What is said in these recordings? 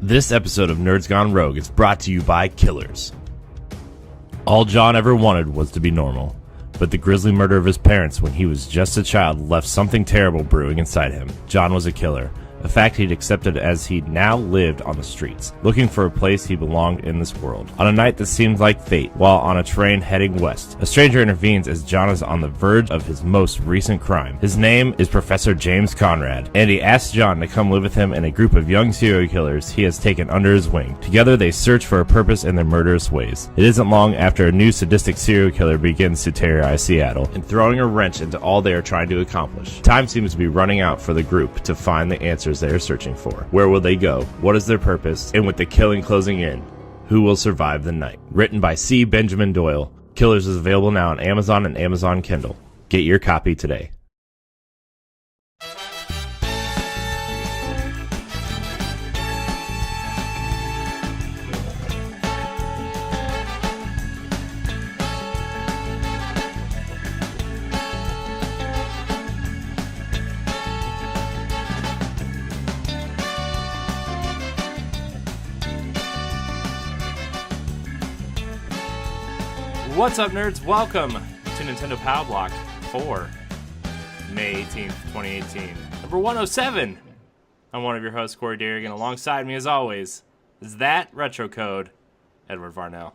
This episode of Nerds Gone Rogue is brought to you by Killers. All John ever wanted was to be normal, but the grisly murder of his parents when he was just a child left something terrible brewing inside him. John was a killer, a fact he'd accepted as he now lived on the streets, looking for a place he belonged in this world. On a night that seemed like fate, while on a train heading west, a stranger intervenes as John is on the verge of his most recent crime. His name is Professor James Conrad, and he asks John to come live with him and a group of young serial killers he has taken under his wing. Together they search for a purpose in their murderous ways. It isn't long after a new sadistic serial killer begins to terrorize Seattle, and throwing a wrench into all they are trying to accomplish. Time seems to be running out for the group to find the answers they are searching for. Where will they go? What is their purpose? And with the killing closing in, who will survive the night? Written by C. Benjamin Doyle. Killers is available now on Amazon and Amazon Kindle. Get your copy today. What's up, nerds? Welcome to Nintendo Pow Block for May 18th, 2018. Number 107. I'm one of your hosts, Corey Dirrig, and alongside me, as always, is that retro code, Edward Varnell.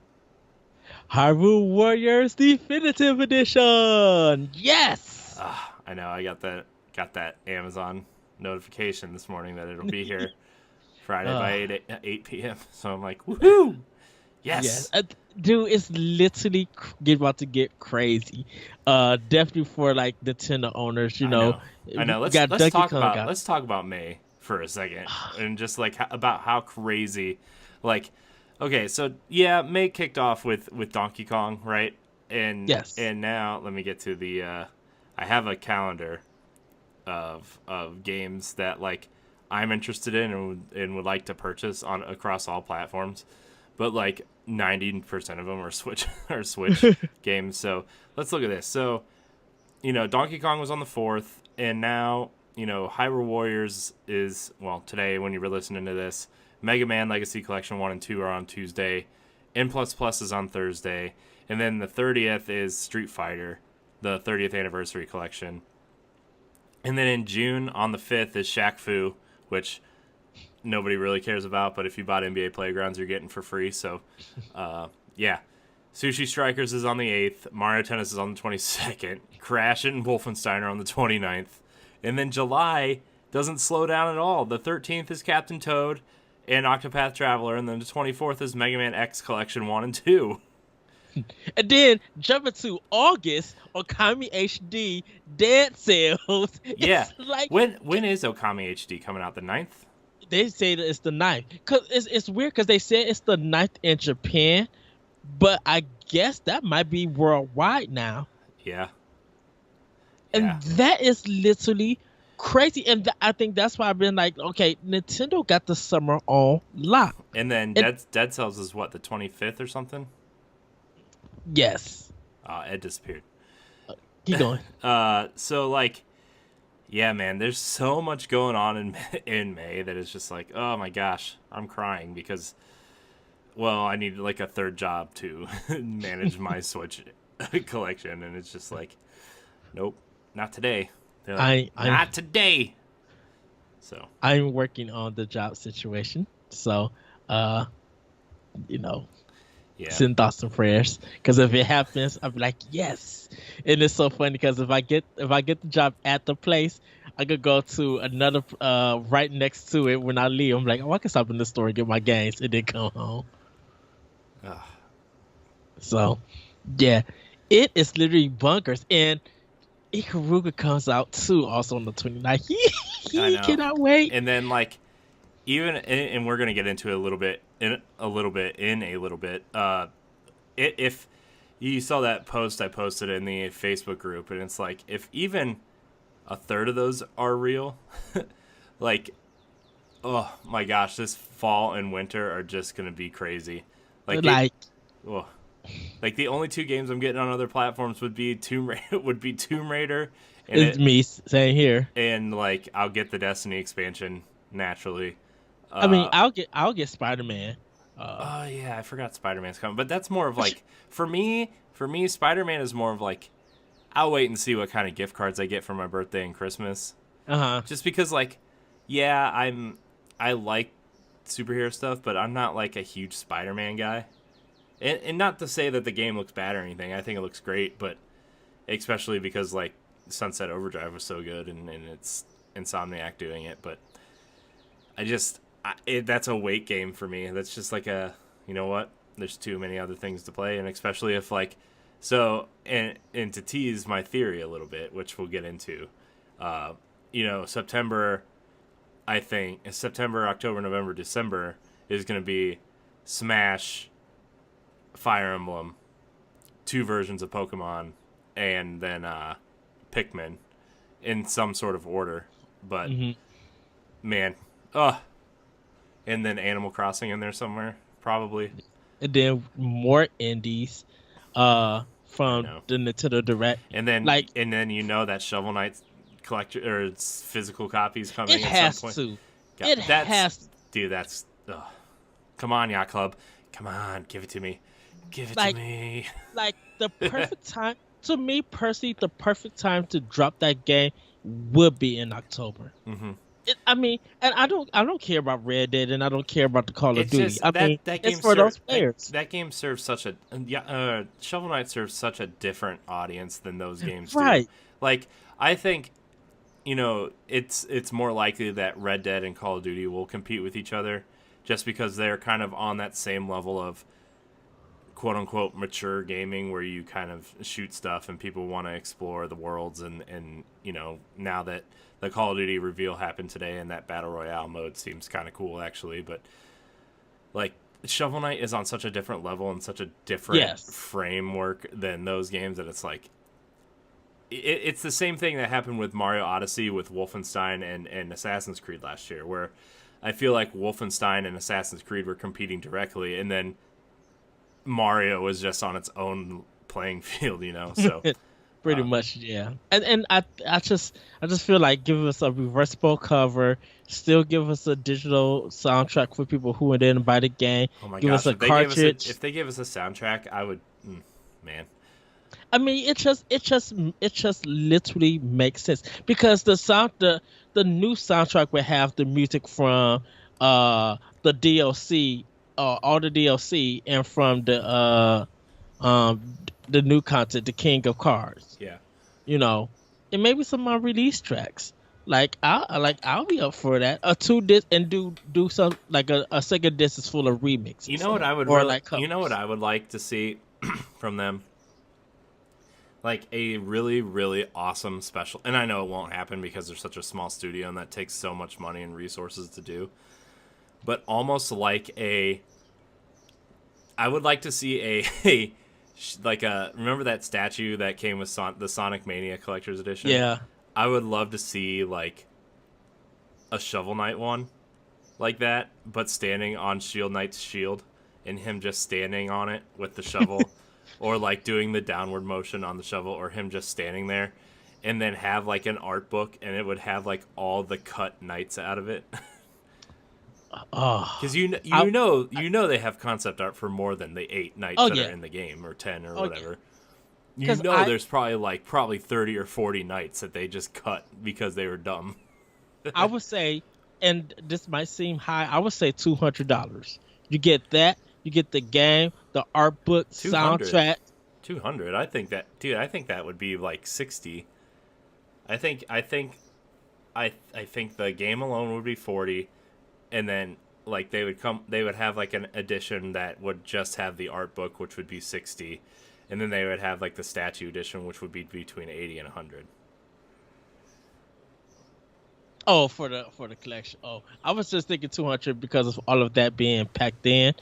Hyrule Warriors Definitive Edition! Yes! I know, I got that Amazon notification this morning that it'll be here Friday by 8 p.m. So I'm like, woohoo! Yes. Dude, it's literally about to get crazy. Definitely for like Nintendo owners, you know. I know. Let's talk about May for a second, and just like about how crazy. Like, okay, so yeah, May kicked off with Donkey Kong, right? And yes. And now let me get to the. I have a calendar of games that like I'm interested in and would like to purchase on across all platforms. But like 90% of them are Switch games. So let's look at this. So, you know, Donkey Kong was on the 4th, and now, you know, Hyrule Warriors is, well, today when you were listening to this, Mega Man Legacy Collection 1 and 2 are on Tuesday, N++ is on Thursday, and then the 30th is Street Fighter, the 30th Anniversary Collection. And then in June, on the 5th, is Shaq Fu, which nobody really cares about, but if you bought NBA Playgrounds, you're getting for free. So, yeah. Sushi Strikers is on the 8th. Mario Tennis is on the 22nd. Crash and Wolfenstein are on the 29th. And then July doesn't slow down at all. The 13th is Captain Toad and Octopath Traveler, and then the 24th is Mega Man X Collection 1 and 2. And then jumping to August, Okami HD Dead Cells. Yeah. Like, when is Okami HD coming out? The 9th? They say that it's the 9th. Cause it's weird because they said it's the 9th in Japan, but I guess that might be worldwide now. Yeah. And that is literally crazy. And I think that's why I've been like, okay, Nintendo got the summer on lock. And then Dead Cells is what, the 25th or something? Yes. It disappeared. Keep going. So like, yeah, man, there's so much going on in May that it's just like, oh my gosh, I'm crying because, well, I need like a third job to manage my Switch collection, and it's just like, nope, not today. Like, not today. So I'm working on the job situation, so you know. Yeah. Send thoughts and prayers, because if it happens, I'll be like, yes. And it's so funny because if I get the job at the place, I could go to another right next to it when I leave. I'm like, oh, I can stop in the store and get my games and then come home. So, yeah, it is literally bunkers. And Ikaruga comes out too, also on the 29th. He cannot wait. And then like, even and we're gonna get into it a little bit. If you saw that post I posted in the Facebook group, and it's like, if even a third of those are real, like, oh my gosh, this fall and winter are just gonna be crazy. Like the only two games I'm getting on other platforms would be Tomb Raider. And it's me saying here, and like I'll get the Destiny expansion naturally. I mean, Uh, I'll get Spider-Man. oh yeah, I forgot Spider-Man's coming, but that's more of like for me, Spider-Man is more of like I'll wait and see what kind of gift cards I get for my birthday and Christmas. Uh-huh. Just because, like, yeah, I like superhero stuff, but I'm not like a huge Spider-Man guy. And not to say that the game looks bad or anything. I think it looks great, but especially because like Sunset Overdrive was so good and it's Insomniac doing it. But that's a wait game for me. That's just like you know what? There's too many other things to play, and especially if like and to tease my theory a little bit, which we'll get into. September, I think September, October, November, December is going to be Smash, Fire Emblem, two versions of Pokemon, and then Pikmin in some sort of order. But man, and then Animal Crossing in there somewhere, probably. And then more indies from the Nintendo Direct. And then like that Shovel Knight collector or its physical copies coming it at has some point. to. God, It has. Dude, that's come on, Yacht Club. Come on, give it to me. Give it to me. Like the perfect time to me personally, the perfect time to drop that game would be in October. Mm-hmm. I mean, and I don't care about Red Dead, and I don't care about the Call of Duty. Just, that game it's for those players. That game serves such a Shovel Knight serves such a different audience than those games Right. do. Like I think, it's more likely that Red Dead and Call of Duty will compete with each other, just because they're kind of on that same level of quote unquote mature gaming where you kind of shoot stuff and people want to explore the worlds and now that the Call of Duty reveal happened today and that Battle Royale mode seems kind of cool actually, but like Shovel Knight is on such a different level and such a different framework than those games that it's like it's the same thing that happened with Mario Odyssey with Wolfenstein and Assassin's Creed last year, where I feel like Wolfenstein and Assassin's Creed were competing directly, and then Mario was just on its own playing field, so pretty much, yeah. And I just feel like give us a reversible cover, still give us a digital soundtrack for people who are in buy the game. Oh my give gosh, us a cartridge. if they gave us a soundtrack, I would man. I mean, it just literally makes sense because the new soundtrack will have the music from the DLC, all the DLC, and from the new content, the King of Cards. Yeah, and maybe some release tracks. I'll be up for that. A 2 disc and do some like a second disc is full of remixes. You know what I would what I would like to see from them. Like a really, really awesome special, and I know it won't happen because they're such a small studio and that takes so much money and resources to do. But almost like I would like to see remember that statue that came with the Sonic Mania Collector's Edition? Yeah. I would love to see like a Shovel Knight one like that, but standing on Shield Knight's shield and him just standing on it with the shovel. Or like doing the downward motion on the shovel, or him just standing there, and then have like an art book, and it would have like all the cut knights out of it. Because you know they have concept art for more than the 8 knights that are in the game, or 10 or whatever. Yeah. There's probably 30 or 40 knights that they just cut because they were dumb. I would say, and this might seem high, I would say $200. You get that. You get the game, the art book, 200. Soundtrack. 200. I think that would be like 60. I think the game alone would be 40, and then like they would have like an edition that would just have the art book, which would be 60, and then they would have like the statue edition, which would be between 80 and 100. Oh, for the collection. Oh, I was just thinking 200 because of all of that being packed in.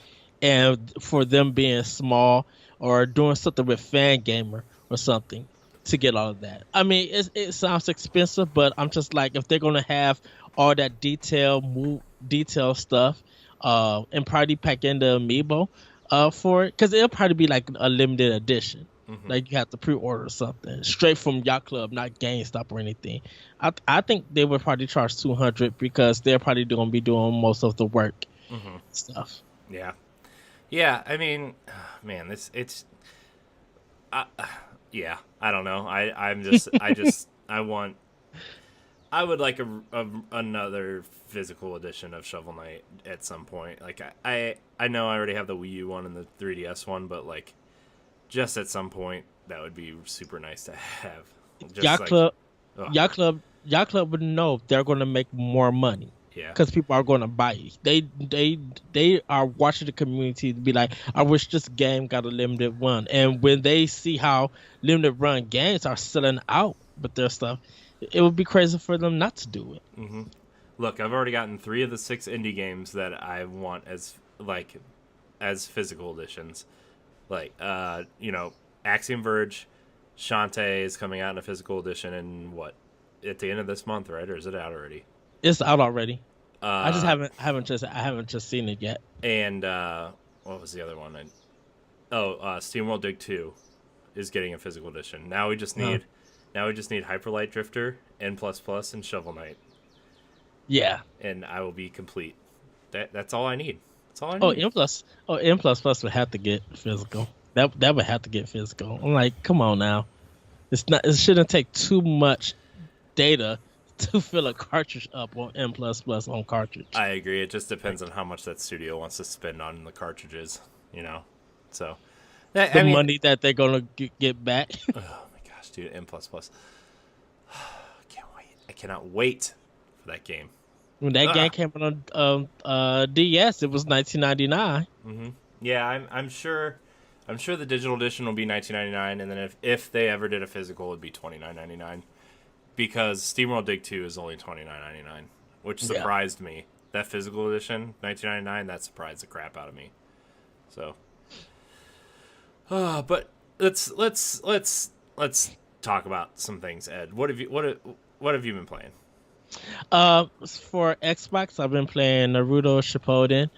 And for them being small or doing something with Fan Gamer or something to get all of that. I mean, it sounds expensive, but I'm just like, if they're going to have all that detail stuff and probably pack in the amiibo for it, because it'll probably be like a limited edition. Hmm. Like you have to pre-order something straight from Yacht Club, not GameStop or anything. I think they would probably charge 200 because they're probably going to be doing most of the work Hmm. stuff. Yeah. Yeah. I mean, man, uh, yeah. I don't know. I want. I would like another physical edition of Shovel Knight at some point. Like I know I already have the Wii U one and the 3DS one, but like just at some point that would be super nice to have. Just Yacht like, Club, oh Yacht Club would know they're going to make more money yeah, because people are going to buy it. They are watching the community to be like, I wish this game got a limited run. And when they see how limited run games are selling out with their stuff, it would be crazy for them not to do it. hmm. Look, I've already gotten 3 of the 6 indie games that I want as physical editions. Like Axiom Verge, Shantae is coming out in a physical edition in what at the end of this month, right? Or is it out already? It's out already. I just Uh, I haven't just seen it yet. and what was the other one? SteamWorld Dig 2 is getting a physical edition. Uh, Now we just need Hyperlight Drifter, N++, and Shovel Knight, yeah. and I will be complete. That's all I need. That's all I Oh, need. M plus plus would have to get physical. That would have to get physical. I'm like, come on now. It's not. It shouldn't take too much data to fill a cartridge up on M plus plus on cartridge. I agree. It just depends on how much that studio wants to spend on the cartridges, So, The I mean, money that they're gonna get back. oh my gosh, dude, N++. Can't wait. I cannot wait for that game. When that game came out on DS, it was 1999. Hmm. Yeah, I'm sure. I'm sure the digital edition will be 1999, and then if they ever did a physical, it'd be 29.99. Because SteamWorld Dig 2 is only 29.99, which Yeah. surprised me. That physical edition, 1999, that surprised the crap out of me. So, but let's talk about some things, Ed. What have you been playing? For Xbox, I've been playing Naruto Shippuden.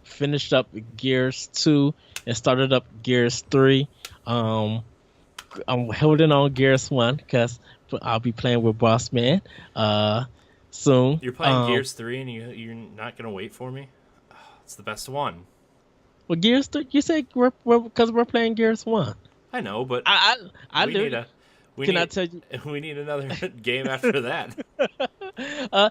Finished up Gears 2 and started up Gears 3. I'm holding on Gears 1 because I'll be playing with Boss Man soon. You're playing Gears 3 and you're not gonna wait for me? Oh, it's the best one. Well, Gears 3, you said because we're playing Gears 1. I know, but I we do. need a we Can I need tell you? we need another game after that. Uh,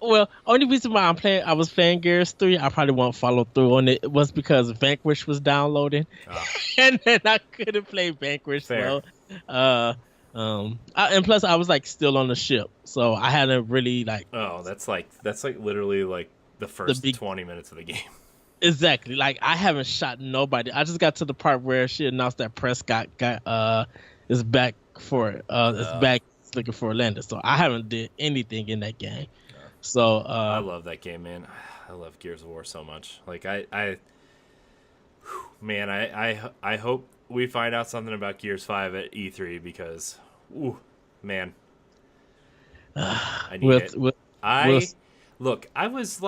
well, only reason why I was playing Gears 3, I probably won't follow through on it, was because Vanquish was downloading, Oh, and then I couldn't play Vanquish. fair. So, and plus I was like still on the ship, so I hadn't really like Oh, that's like literally like the first big 20 minutes of the game. exactly like I haven't shot nobody. I just got to the part where she announced that Prescott is back is back looking for Orlando. So I haven't did anything in that game. So I love that game, man. I love Gears of War so much. Like man, I hope we find out something about Gears 5 at E3 because, ooh, man, I need it. I look. I was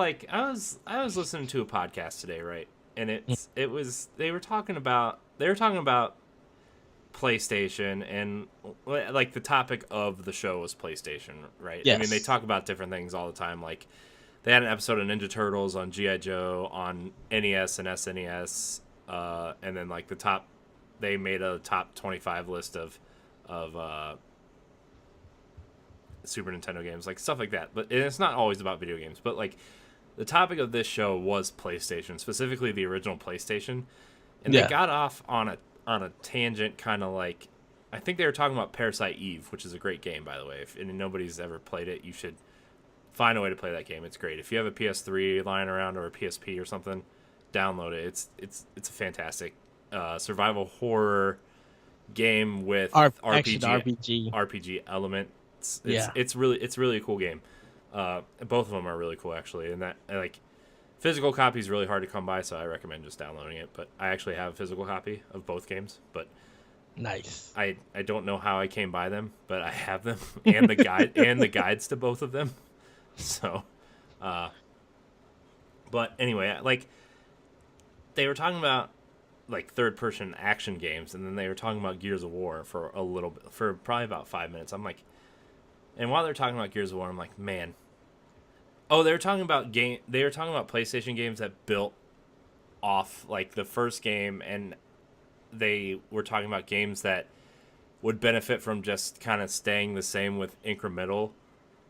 listening to a podcast today, right? And they were talking about PlayStation, and like the topic of the show was PlayStation, right? I mean, they yes. talk about different things all the time. Like they had an episode of Ninja Turtles on GI Joe on NES and SNES, and then like they made a top 25 list of Super Nintendo games, like stuff like that. But it's not always about video games. But like the topic of this show was PlayStation, specifically the original PlayStation, and they got off on a tangent, kind of like I think they were talking about Parasite Eve, which is a great game, by the way. If nobody's ever played it, you should find a way to play that game. It's great. If you have a PS3 lying around or a PSP or something, download it. It's a fantastic survival horror game with RPG element. It's really a cool game. Both of them are really cool, actually, and that like physical copy is really hard to come by, so I recommend just downloading it. But I actually have a physical copy of both games, but Nice. I don't know how I came by them, but I have them and the guide and the guides to both of them. So, but anyway, like they were talking about like third person action games, and then they were talking about Gears of War for a little bit, for probably about 5 minutes. I'm like, and while they're talking about Gears of War, I'm like, man. Oh, they were talking about PlayStation games that built off like the first game, and they were talking about games that would benefit from just kind of staying the same with incremental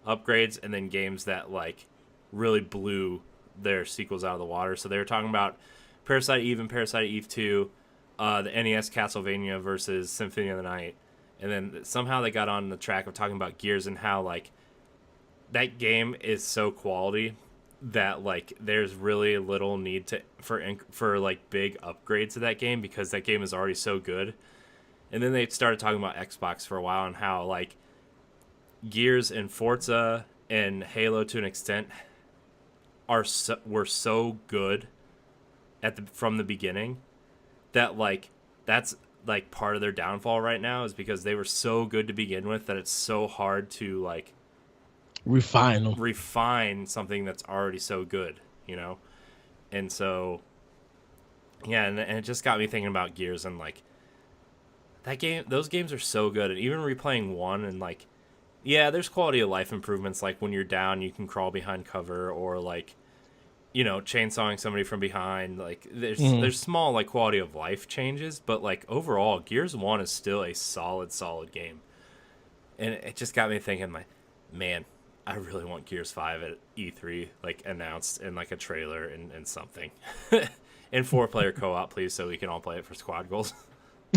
upgrades, and then games that like really blew their sequels out of the water. So they were talking about Parasite Eve and Parasite Eve 2, the NES Castlevania versus Symphony of the Night, and then somehow they got on the track of talking about Gears and how like that game is so quality that like there's really little need for like big upgrades to that game because that game is already so good. And then they started talking about Xbox for a while and how like Gears and Forza and Halo to an extent were so good from the beginning that like that's like part of their downfall right now is because they were so good to begin with that it's so hard to like refine something that's already so good, you know? And so yeah, and it just got me thinking about Gears and like those games are so good, and even replaying one and like, yeah, there's quality of life improvements, like when you're down you can crawl behind cover, or like, you know, chainsawing somebody from behind, like there's small like quality of life changes, but like overall Gears 1 is still a solid game. And it just got me thinking, like, man, I really want Gears 5 at E3 like announced in like a trailer and something. And 4-player co-op, please, so we can all play it for squad goals.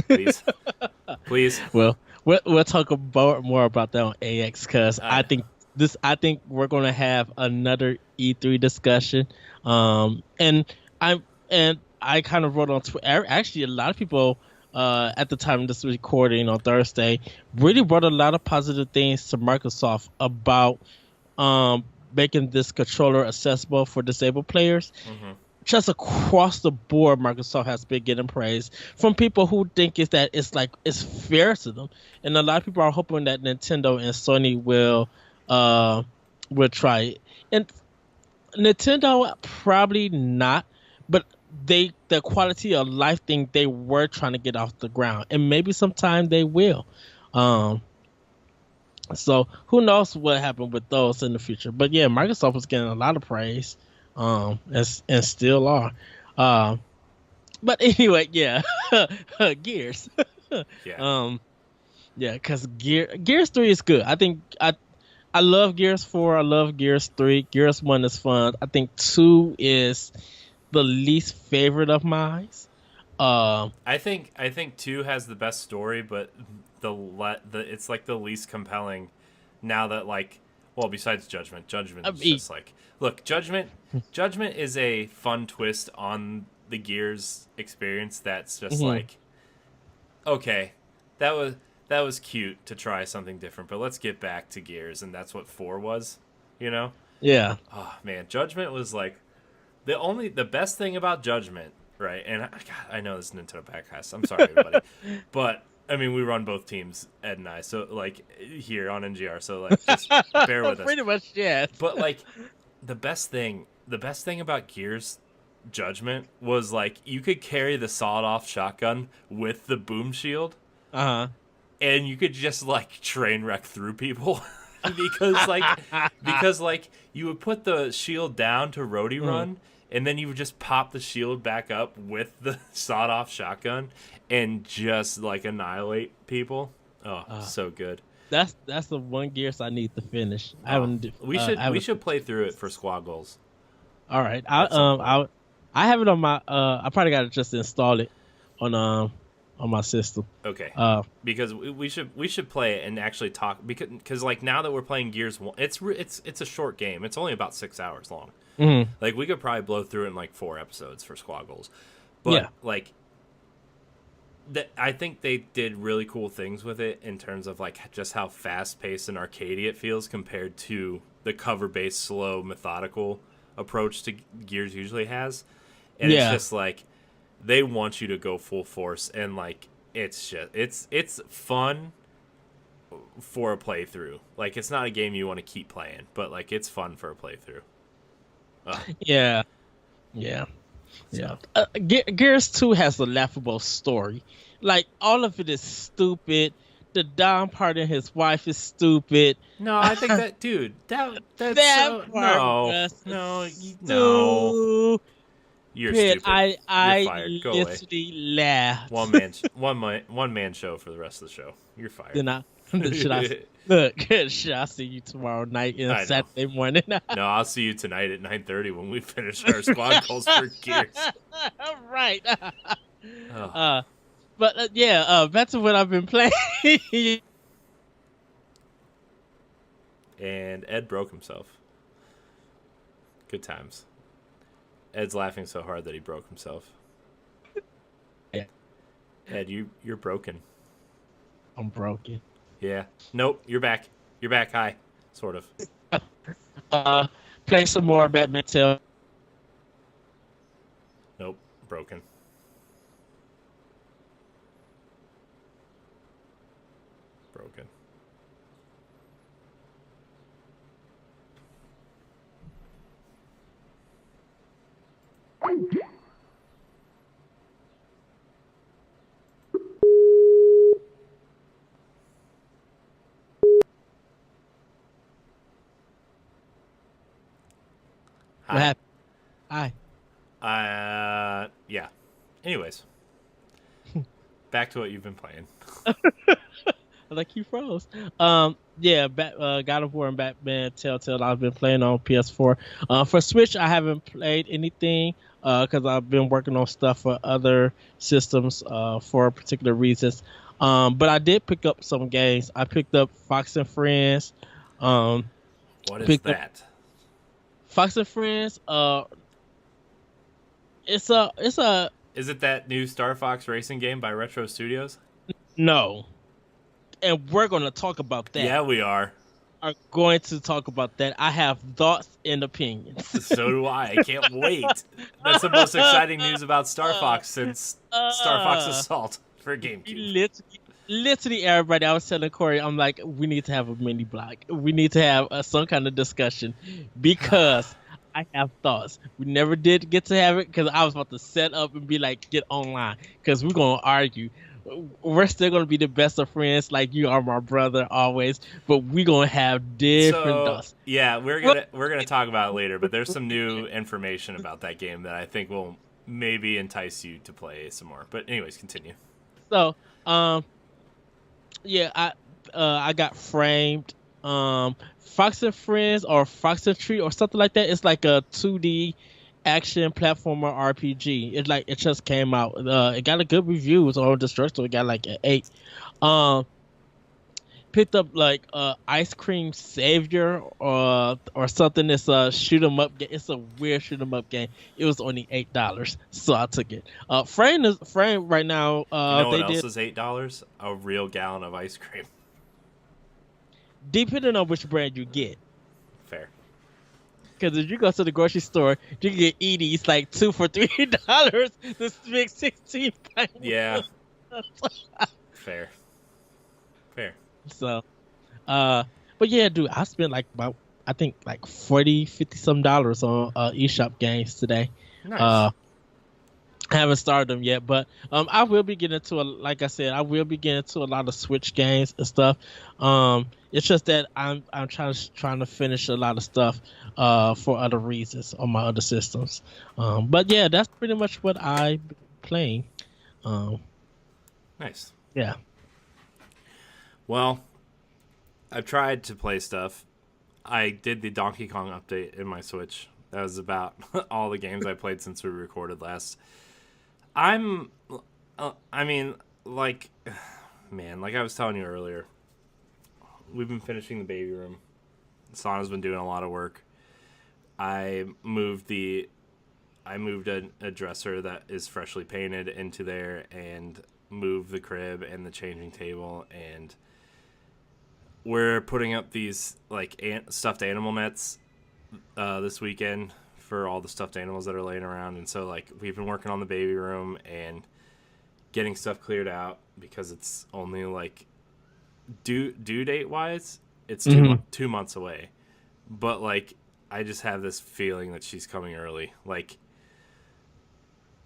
Please. Well, we'll talk more about that on AX, because I think we're gonna have another E3 discussion. And I kind of wrote on Twitter. Actually, a lot of people at the time of this recording on Thursday really brought a lot of positive things to Microsoft about making this controller accessible for disabled players. Mm-hmm. Just across the board, Microsoft has been getting praise from people who think it's fair to them, and a lot of people are hoping that Nintendo and Sony will try it. And Nintendo probably not, but the quality of life thing they were trying to get off the ground, and maybe sometime they will. So who knows what happened with those in the future? But yeah, Microsoft was getting a lot of praise. And still are. But anyway, yeah. Gears. Yeah. Yeah, because Gears 3 is good. I think I love Gears 4. I love Gears 3. Gears 1 is fun. I think 2 is the least favorite of mine. I think 2 has the best story, but it's like the least compelling now that like, well, besides Judgment is just like, look, Judgment is a fun twist on the Gears experience that's just like, okay, that was cute to try something different, but let's get back to Gears, and that's what 4 was, you know? Yeah. Oh man, Judgment was like the best thing about Judgment, right? And God, I know this is Nintendo podcast. I'm sorry, everybody, but I mean, we run both teams, Ed and I, so like here on NGR, so like just bear with us. Pretty much, yeah. But like the best thing about Gears Judgment was like you could carry the sawed-off shotgun with the boom shield, and you could just like train wreck through people because you would put the shield down to roadie run. And then you would just pop the shield back up with the sawed-off shotgun and just like annihilate people. Oh, so good. That's the one Gears I need to finish. We should play through it for squad goals. All right, I have it on my. I probably got to just install it on my system. Okay. Because we should play it and actually talk because like now that we're playing Gears 1, it's a short game. It's only about 6 hours long. Mm-hmm. Like we could probably blow through it in like 4 episodes for squad goals, but like I think they did really cool things with it in terms of like just how fast paced and arcadey it feels compared to the cover based, slow, methodical approach to Gears usually has, and it's just like they want you to go full force, and like it's fun for a playthrough. Like it's not a game you want to keep playing, but like it's fun for a playthrough. Yeah. Yeah. So Gears 2 has a laughable story. Like, all of it is stupid. The Dom part and his wife is stupid. no, I think that dude, that's That so part no, was no. stupid. You're stupid. You're I fired. Go away. literally laughed. One man show for the rest of the show. You're fired. Then should I look? Should I see you tomorrow night and I know. Saturday morning? No, I'll see you tonight at 9:30 when we finish our squad goals for Gears. Right. Oh. But yeah, back to what I've been playing. And Ed broke himself. Good times. Ed's laughing so hard that he broke himself. Yeah. Ed, you're broken. I'm broken. Yeah. Nope, you're back. You're back. Hi. Sort of. Play some more badminton. Nope. Broken. Broken. What happened? Hi. Yeah. Anyways. Back to what you've been playing. Like, you froze. Yeah, God of War and Batman Telltale I've been playing on PS4. For Switch, I haven't played anything because I've been working on stuff for other systems for particular reasons. But I did pick up some games. I picked up Fox and Friends. What is that? Fox and Friends. It's a Is it that new Star Fox racing game by Retro Studios? no. And we're going to talk about that. Yeah, we are. Are going to talk about that. I have thoughts and opinions. So do I. I can't wait. That's the most exciting news about Star Fox since Star Fox Assault for GameCube. Literally everybody. I was telling Corey, I'm like, we need to have a mini blog. We need to have some kind of discussion because I have thoughts. We never did get to have it because I was about to set up and be like, get online because we're going to argue. We're still gonna be the best of friends, like you are my brother always, but we're gonna have different thoughts. Yeah, we're gonna talk about it later, but there's some new information about that game that I think will maybe entice you to play some more. But anyways, continue. So, yeah, I got Framed, Fox and Friends or Fox and Tree or something like that. It's like a 2D action platformer RPG. It just came out. It got a good reviews on the store. It got like an 8. Picked up like Ice Cream Savior or something. It's a shoot 'em up. It's a weird shoot 'em up game. It was only $8, so I took it. Frame right now. You know what else is $8? A real gallon of ice cream. Depending on which brand you get. Fair. Because if you go to the grocery store, you can get Eevees like 2 for $3. This big 16 pack. Yeah. Fair. So, but yeah, dude, I spent like about, I think like $40-50 some dollars on eShop games today. Nice. I haven't started them yet, but I will be getting into like I said, I will be getting into a lot of Switch games and stuff. It's just that I'm trying to finish a lot of stuff for other reasons on my other systems. But yeah, that's pretty much what I've been playing. Nice. Yeah. Well, I've tried to play stuff. I did the Donkey Kong update in my Switch. That was about all the games I played since we recorded last. I mean, like I was telling you earlier, we've been finishing the baby room. Sana's been doing a lot of work. I moved a dresser that is freshly painted into there and moved the crib and the changing table, and we're putting up these like stuffed animal nets this weekend for all the stuffed animals that are laying around. And so like we've been working on the baby room and getting stuff cleared out because it's only like due date wise it's 2 months away, but like I just have this feeling that she's coming early. Like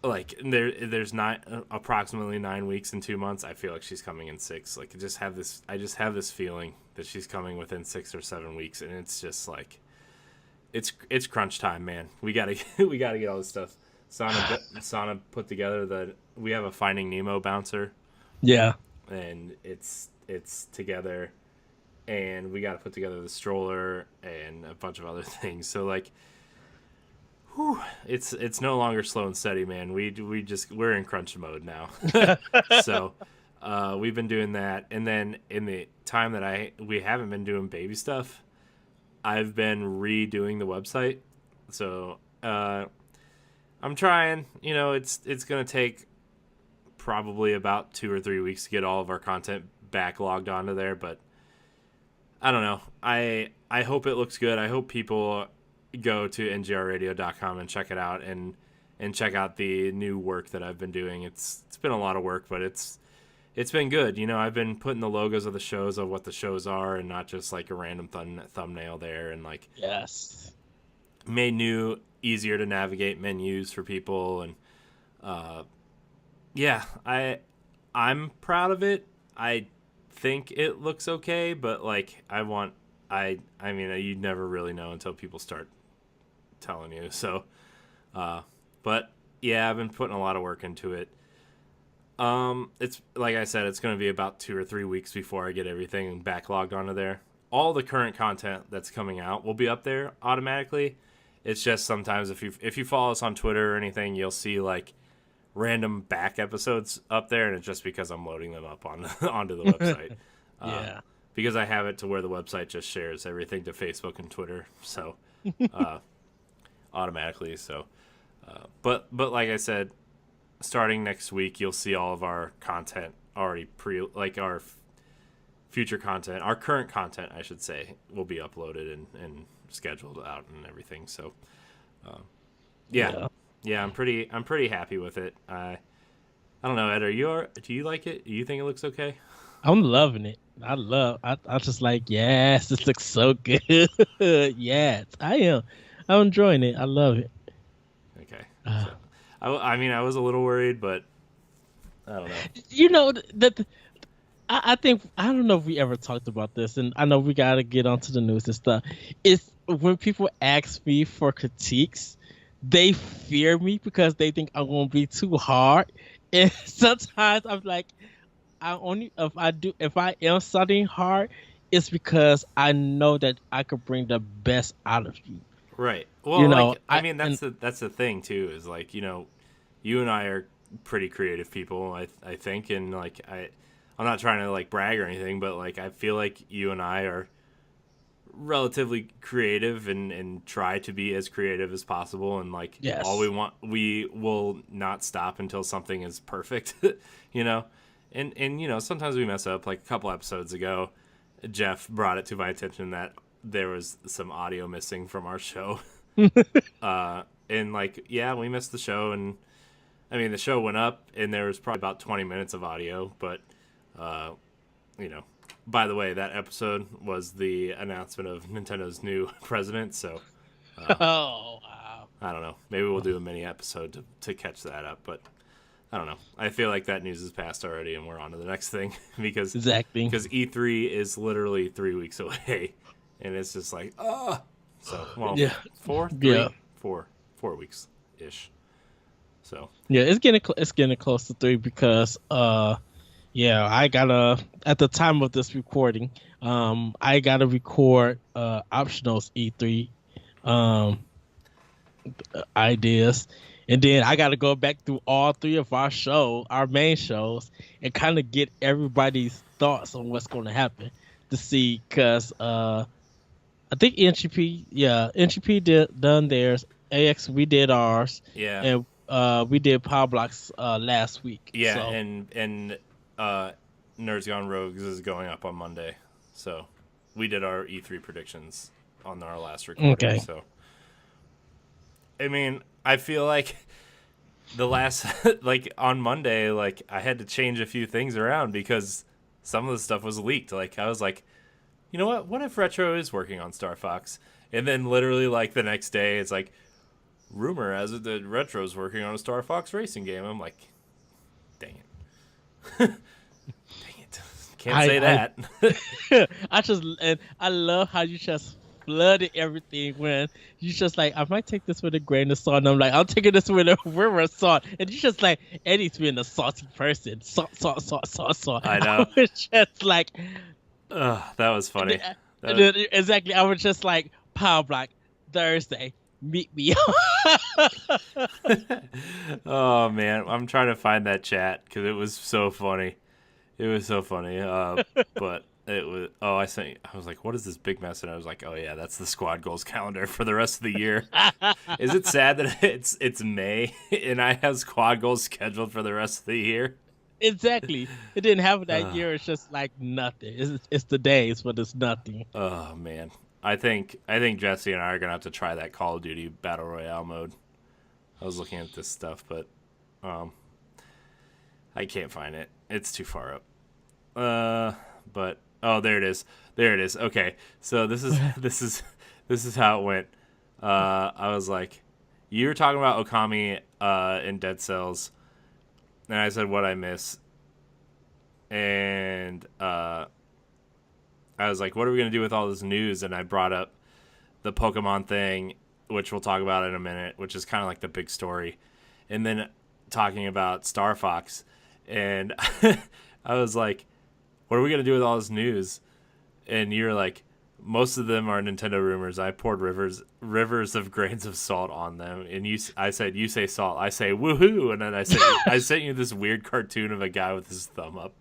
like there's not approximately 9 weeks and 2 months. I feel like she's coming in 6. Like I just have this feeling that she's coming within 6 or 7 weeks, and it's just like it's crunch time, man. We gotta we gotta get all this stuff. Sana put together we have a Finding Nemo bouncer, Yeah. and it's together, and we got to put together the stroller and a bunch of other things. So like, whew, it's no longer slow and steady, man. We're in crunch mode now. So we've been doing that, and then in the time that we haven't been doing baby stuff, I've been redoing the website. So I'm trying. You know, it's gonna take probably about 2 or 3 weeks to get all of our content backlogged onto there, but I don't know. I hope it looks good. I hope people go to ngrradio.com and check it out, and check out the new work that I've been doing. It's been a lot of work, but it's been good. You know, I've been putting the logos of the shows of what the shows are, and not just like a random thumbnail there, and like Yes. made new, easier to navigate menus for people, and yeah, I'm proud of it. I think it looks okay, but like I mean you never really know until people start telling you. So but yeah, I've been putting a lot of work into it. It's like I said, it's going to be about 2 or 3 weeks before I get everything backlogged onto there. All the current content that's coming out will be up there automatically. It's just sometimes if you follow us on Twitter or anything, you'll see like random back episodes up there, and it's just because I'm loading them up onto the website. Yeah. Because I have it to where the website just shares everything to Facebook and Twitter, so automatically. So, but like I said, starting next week, you'll see all of our content already our future content, our current content, I should say, will be uploaded and scheduled out and everything. So, yeah, I'm pretty happy with it. I don't know, Ed. Do you like it? Do you think it looks okay? I'm loving it. I just like, yes, this looks so good. Yes, I am. I'm enjoying it. I love it. Okay. So, I mean, I was a little worried, but I don't know. You know that I think I don't know if we ever talked about this, and I know we gotta get onto the news and stuff. It's when people ask me for critiques, they fear me because they think I'm gonna be too hard, and sometimes I'm like, if I am studying hard, it's because I know that I could bring the best out of you. Right. Well, You know, like I mean, that's the thing too. Is like, you know, you and I are pretty creative people. I think, and like I'm not trying to like brag or anything, but like I feel like you and I are relatively creative and try to be as creative as possible, and like Yes. all we will not stop until something is perfect. You know. And you know, sometimes we mess up. Like a couple episodes ago, Jeff brought it to my attention that there was some audio missing from our show. And like, yeah, we missed the show, and I mean, the show went up, and there was probably about 20 minutes of audio. But you know, by the way, that episode was the announcement of Nintendo's new president. So oh wow. I don't know. Maybe we'll do a mini episode to catch that up, but. I don't know. I feel like that news is passed already, and we're on to the next thing because Exactly. Because E3 is literally 3 weeks away, and it's just like, So, well, Yeah. 4 weeks ish. So Yeah, it's getting close to 3 because yeah, I gotta at the time of this recording, I gotta record optionals E3 ideas. And then I got to go back through all 3 of our main shows, and kind of get everybody's thoughts on what's going to happen to see. Because I think NGP done theirs. AX, we did ours. yeah, And we did Pow Blocks last week. yeah, So, and Nerds Gone Rogues is going up on Monday, so we did our E3 predictions on our last recording. Okay. So I mean, I feel like the last like on Monday, like I had to change a few things around because some of the stuff was leaked. Like I was like, you know what if Retro is working on Star Fox? And then literally like the next day it's like, rumor has it that Retro's working on a Star Fox racing game. I'm like, dang it. Dang it. Can't say that. I love how you just flooded everything when you just like, I might take this with a grain of salt. And I'm like, I'm taking this with a river of salt. And you just like, Eddie's being a salty person. Salt, salt, salt, salt, salt. I know. I was just like, that was funny. Exactly. I was just like, Pow Block, Thursday, meet me. Oh, man. I'm trying to find that chat because it was so funny. It was so funny. But it was, I was like, what is this big mess? And I was like, oh, yeah, that's the squad goals calendar for the rest of the year. Is it sad that it's May and I have squad goals scheduled for the rest of the year? Exactly. It didn't happen that year. It's just like nothing. It's the days, but it's nothing. Oh, man. I think Jesse and I are going to have to try that Call of Duty Battle Royale mode. I was looking at this stuff, but I can't find it. It's too far up. But oh, there it is. There it is. Okay, so this is how it went. I was like, you were talking about Okami in Dead Cells, and I said what I miss, and I was like, what are we gonna do with all this news? And I brought up the Pokemon thing, which we'll talk about in a minute, which is kind of like the big story, and then talking about Star Fox, and I was like, what are we going to do with all this news? And you're like, most of them are Nintendo rumors. I poured rivers of grains of salt on them. And I said, you say salt. I say, woohoo. And then I said, I sent you this weird cartoon of a guy with his thumb up.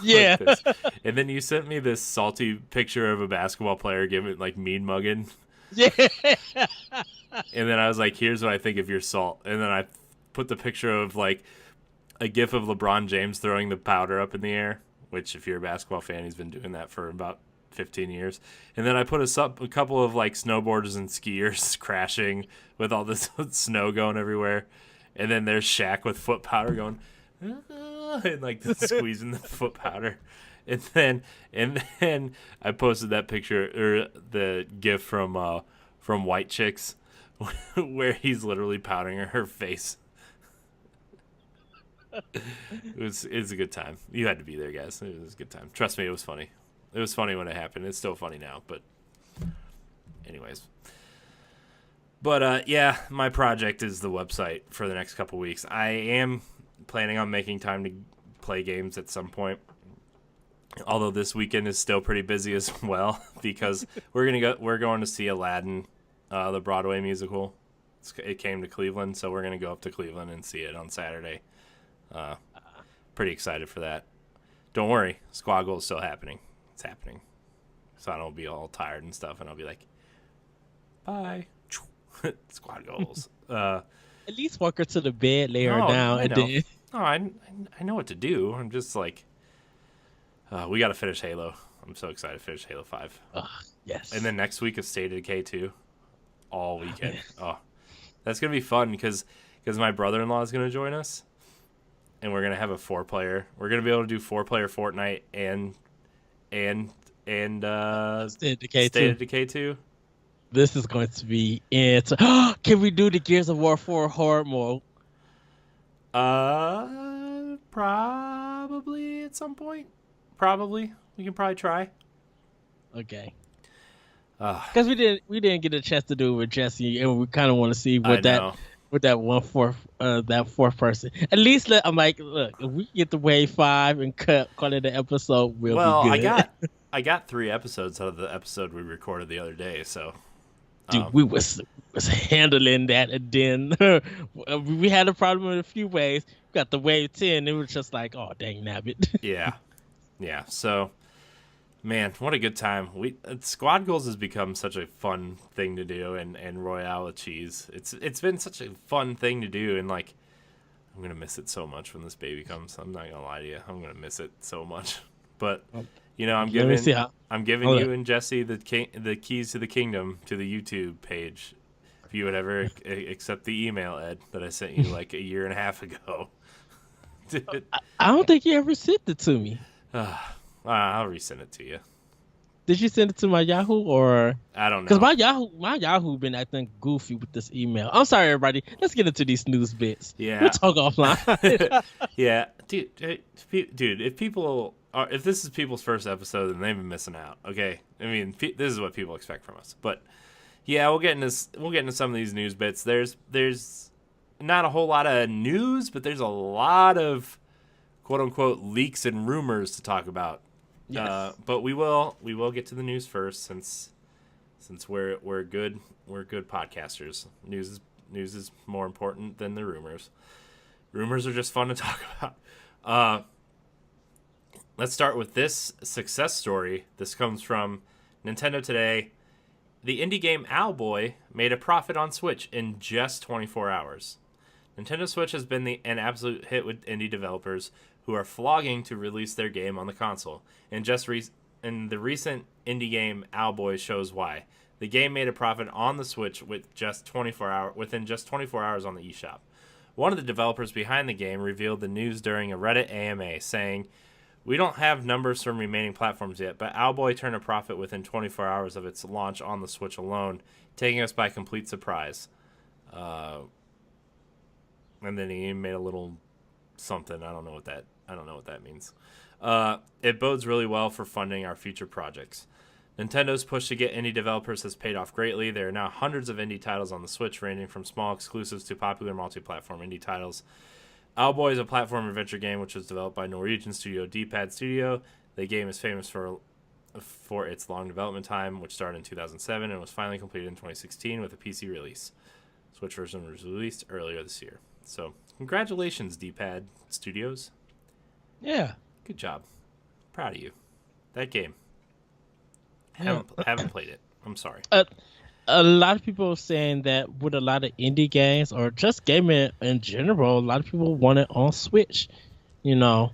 Yeah. Like and then you sent me this salty picture of a basketball player giving like mean mugging. Yeah. And then I was like, here's what I think of your salt. And then I put the picture of like a gif of LeBron James throwing the powder up in the air. Which, if you're a basketball fan, he's been doing that for about 15 years. And then I put a couple of, like, snowboarders and skiers crashing with all this snow going everywhere. And then there's Shaq with foot powder going, and, like, squeezing the foot powder. And then I posted that picture, or the gif from White Chicks, where he's literally powdering her face. It was a good time. You had to be there, guys. It was a good time. Trust me, it was funny. It was funny when it happened. It's still funny now, but anyways. But yeah, my project is the website for the next couple weeks. I am planning on making time to play games at some point. Although this weekend is still pretty busy as well because we're going to see Aladdin, the Broadway musical. It came to Cleveland, so we're going to go up to Cleveland and see it on Saturday. Pretty excited for that. Don't worry, squad goal is still happening. It's happening. So I don't be all tired and stuff, and I'll be like, bye. Squad goals. At least walk her to the bed, lay her down, and then. Oh, I know what to do. I'm just like, we got to finish Halo. I'm so excited to finish Halo 5. Yes. And then next week is State of Decay 2. All weekend. That's going to be fun because my brother-in-law is going to join us. And we're going to have a 4-player. We're going to be able to do 4-player Fortnite and State of Decay 2. This is going to be it. Can we do the Gears of War 4 horror mode? Probably at some point. Probably. We can probably try. Okay. Because we didn't get a chance to do it with Jesse, and we kind of want to see what that fourth person. At least I'm like, look, if we get to wave 5 and call it an episode, we'll be good. I got 3 episodes out of the episode we recorded the other day, so. Dude, we was handling that, and then we had a problem in a few ways. We got the wave 10, it was just like, oh dang nabbit. Yeah. So, man, what a good time. Squad Goals has become such a fun thing to do, and Royale with Cheese. It's been such a fun thing to do, and like, I'm gonna miss it so much when this baby comes. I'm not gonna lie to you, I'm gonna miss it so much. But you know, I'm giving you and Jesse the keys to the kingdom, to the YouTube page. If you would ever accept the email, Ed, that I sent you like a year and a half ago. I don't think you ever sent it to me. I'll resend it to you. Did you send it to my Yahoo or? I don't Because know. my Yahoo been acting goofy with this email. I'm sorry, everybody. Let's get into these news bits. We'll Yeah. talk offline. Yeah, dude, if this is people's first episode, then they've been missing out. Okay, I mean, this is what people expect from us. But yeah, we'll get into some of these news bits. There's not a whole lot of news, but there's a lot of quote unquote leaks and rumors to talk about. Yes. But we will get to the news first, since we're good podcasters. News is more important than the rumors. Rumors are just fun to talk about. Let's start with this success story. This comes from Nintendo Today. The indie game Owlboy made a profit on Switch in just 24 hours. Nintendo Switch has been an absolute hit with indie developers who are flogging to release their game on the console. And the recent indie game Owlboy shows why. The game made a profit on the Switch within just 24 hours on the eShop. One of the developers behind the game revealed the news during a Reddit AMA, saying, "We don't have numbers from remaining platforms yet, but Owlboy turned a profit within 24 hours of its launch on the Switch alone, taking us by complete surprise." And then he made a little something. I don't know what that means. It bodes really well for funding our future projects. Nintendo's push to get indie developers has paid off greatly. There are now hundreds of indie titles on the Switch, ranging from small exclusives to popular multi-platform indie titles. Owlboy is a platform adventure game which was developed by Norwegian studio D-Pad Studio. The game is famous for its long development time, which started in 2007 and was finally completed in 2016 with a PC release. Switch version was released earlier this year. So, congratulations, D-Pad Studios. Yeah. Good job. Proud of you. That game. Yeah. Haven't played it. I'm sorry. A lot of people are saying that with a lot of indie games or just gaming in general, a lot of people want it on Switch, you know.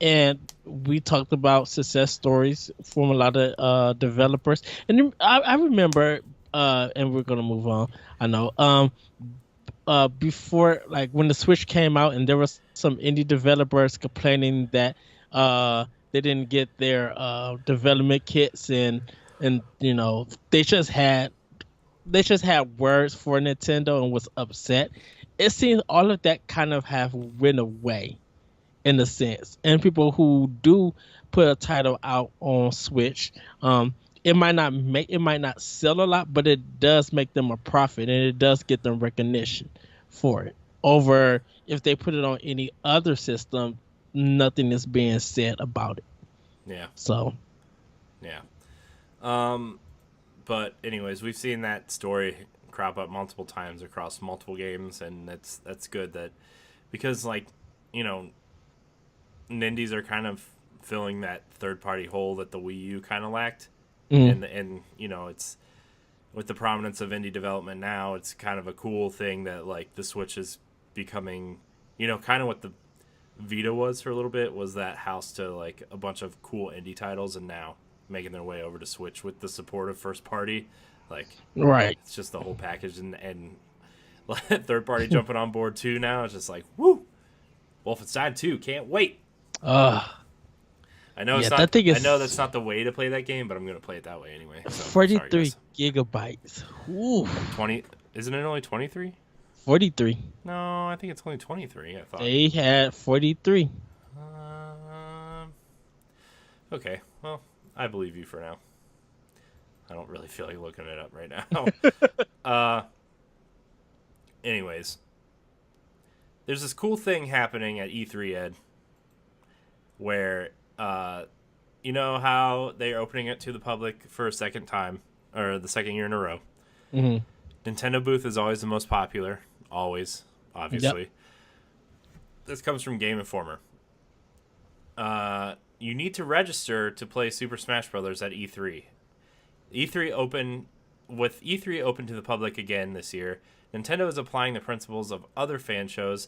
And we talked about success stories from a lot of developers. And I remember, and we're going to move on, I know, before, like when the Switch came out and there was some indie developers complaining that they didn't get their development kits and you know they just had words for Nintendo and was upset. It seems all of that kind of have went away in a sense, and people who do put a title out on Switch, it might not sell a lot, but it does make them a profit and it does get them recognition for it. Over if they put it on any other system, nothing is being said about it. Yeah. So. Yeah. But anyways, we've seen that story crop up multiple times across multiple games, and that's good that because like, you know, Nindies are kind of filling that third party hole that the Wii U kind of lacked. And you know, it's with the prominence of indie development now, it's kind of a cool thing that like the Switch is becoming, you know, kind of what the Vita was for a little bit, was that house to like a bunch of cool indie titles, and now making their way over to Switch with the support of first party, like Right. it's just the whole package, and third party jumping on board too now. It's just like, woo, Wolfenstein 2, can't wait. I know it's not. I know that's not the way to play that game, but I'm gonna play it that way anyway. So, 43 gigabytes. Ooh. 20? Isn't it only 23? 43. No, I think it's only 23. I thought They had 43. Okay, well, I believe you for now. I don't really feel like looking it up right now. Anyways, there's this cool thing happening at E3, Ed, where you know how they're opening it to the public for a second time, or the second year in a row. Mm-hmm. Nintendo booth is always the most popular, always, obviously. Yep. This comes from Game Informer. You need to register to play Super Smash Bros. At E3. E3 open to the public again this year. Nintendo is applying the principles of other fan shows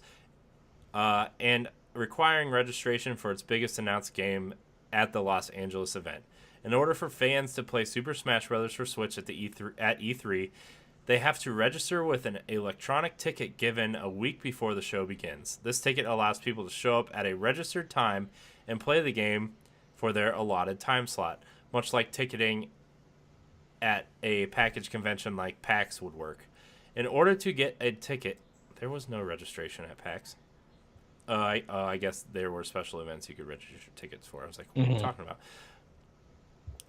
and requiring registration for its biggest announced game at the Los Angeles event. In order for fans to play Super Smash Bros. For Switch at E3, they have to register with an electronic ticket given a week before the show begins. This ticket allows people to show up at a registered time and play the game for their allotted time slot. much like ticketing at a package convention like PAX would work. In order to get a ticket, there was no registration at PAX. I guess there were special events you could register tickets for. I was like, what are you talking about?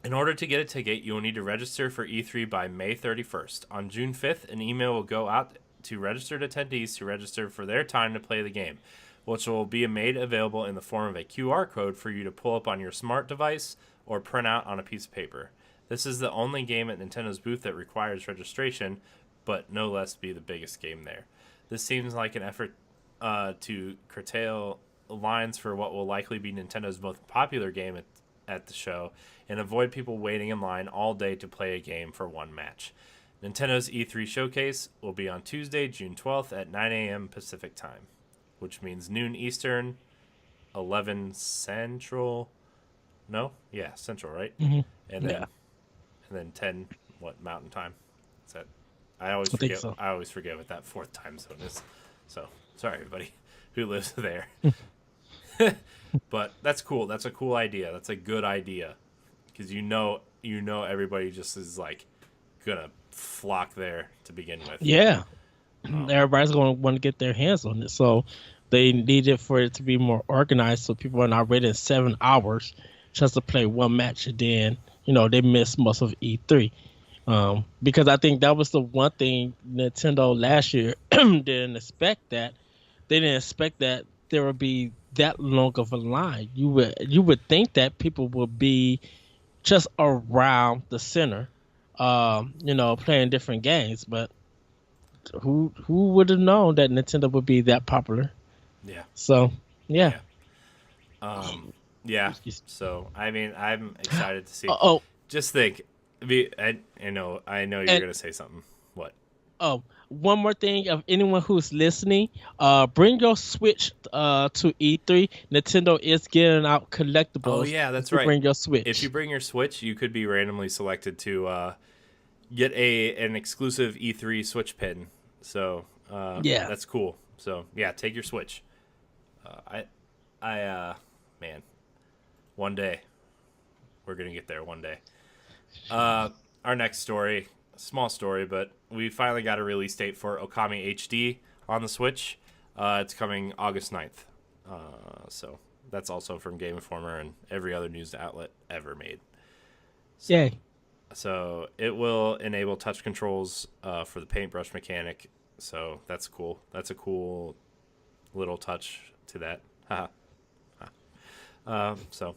In order to get a ticket, you will need to register for E3 by May 31st. On June 5th, an email will go out to registered attendees to register for their time to play the game, which will be made available in the form of a QR code for you to pull up on your smart device or print out on a piece of paper. This is the only game at Nintendo's booth that requires registration, but no less be the biggest game there. This seems like an effort to curtail lines for what will likely be Nintendo's most popular game at the show and avoid people waiting in line all day to play a game for one match. Nintendo's E3 showcase will be on Tuesday, June 12th at 9 a.m. Pacific time, which means noon Eastern, 11 Central. No? Yeah, Central, right? Mm-hmm. And then 10 Mountain time? Is that I I think so. I always forget what that fourth time zone is. So, sorry everybody who lives there. But that's cool. That's a cool idea. That's a good idea. Cuz you know everybody just is like going to flock there to begin with. Yeah. Everybody's going to want to get their hands on it. So they need it for it to be more organized so people are not waiting 7 hours just to play one match and then, they miss most of E3. Because I think that was the one thing Nintendo last year didn't expect that. They didn't expect that there would be that long of a line. You would think that people would be just around the center, playing different games, but who would have known that Nintendo would be that popular? Yeah. So, yeah. Yeah. So, I mean, I'm excited to see. Just think. I know you're going to say something. What? Oh, one more thing of anyone who's listening, bring your Switch to E3. Nintendo is getting out collectibles. Oh, yeah, that's right. Bring your Switch. If you bring your Switch, you could be randomly selected to get an exclusive E3 Switch pin. So, that's cool. So, yeah, take your Switch. Man, one day. We're going to get there one day. Our next story, small story, but we finally got a release date for Okami HD on the Switch. It's coming August 9th. So that's also from Game Informer and every other news outlet ever made. So, Yay. So it will enable touch controls for the paintbrush mechanic. So that's cool. That's a cool little touch to that. So,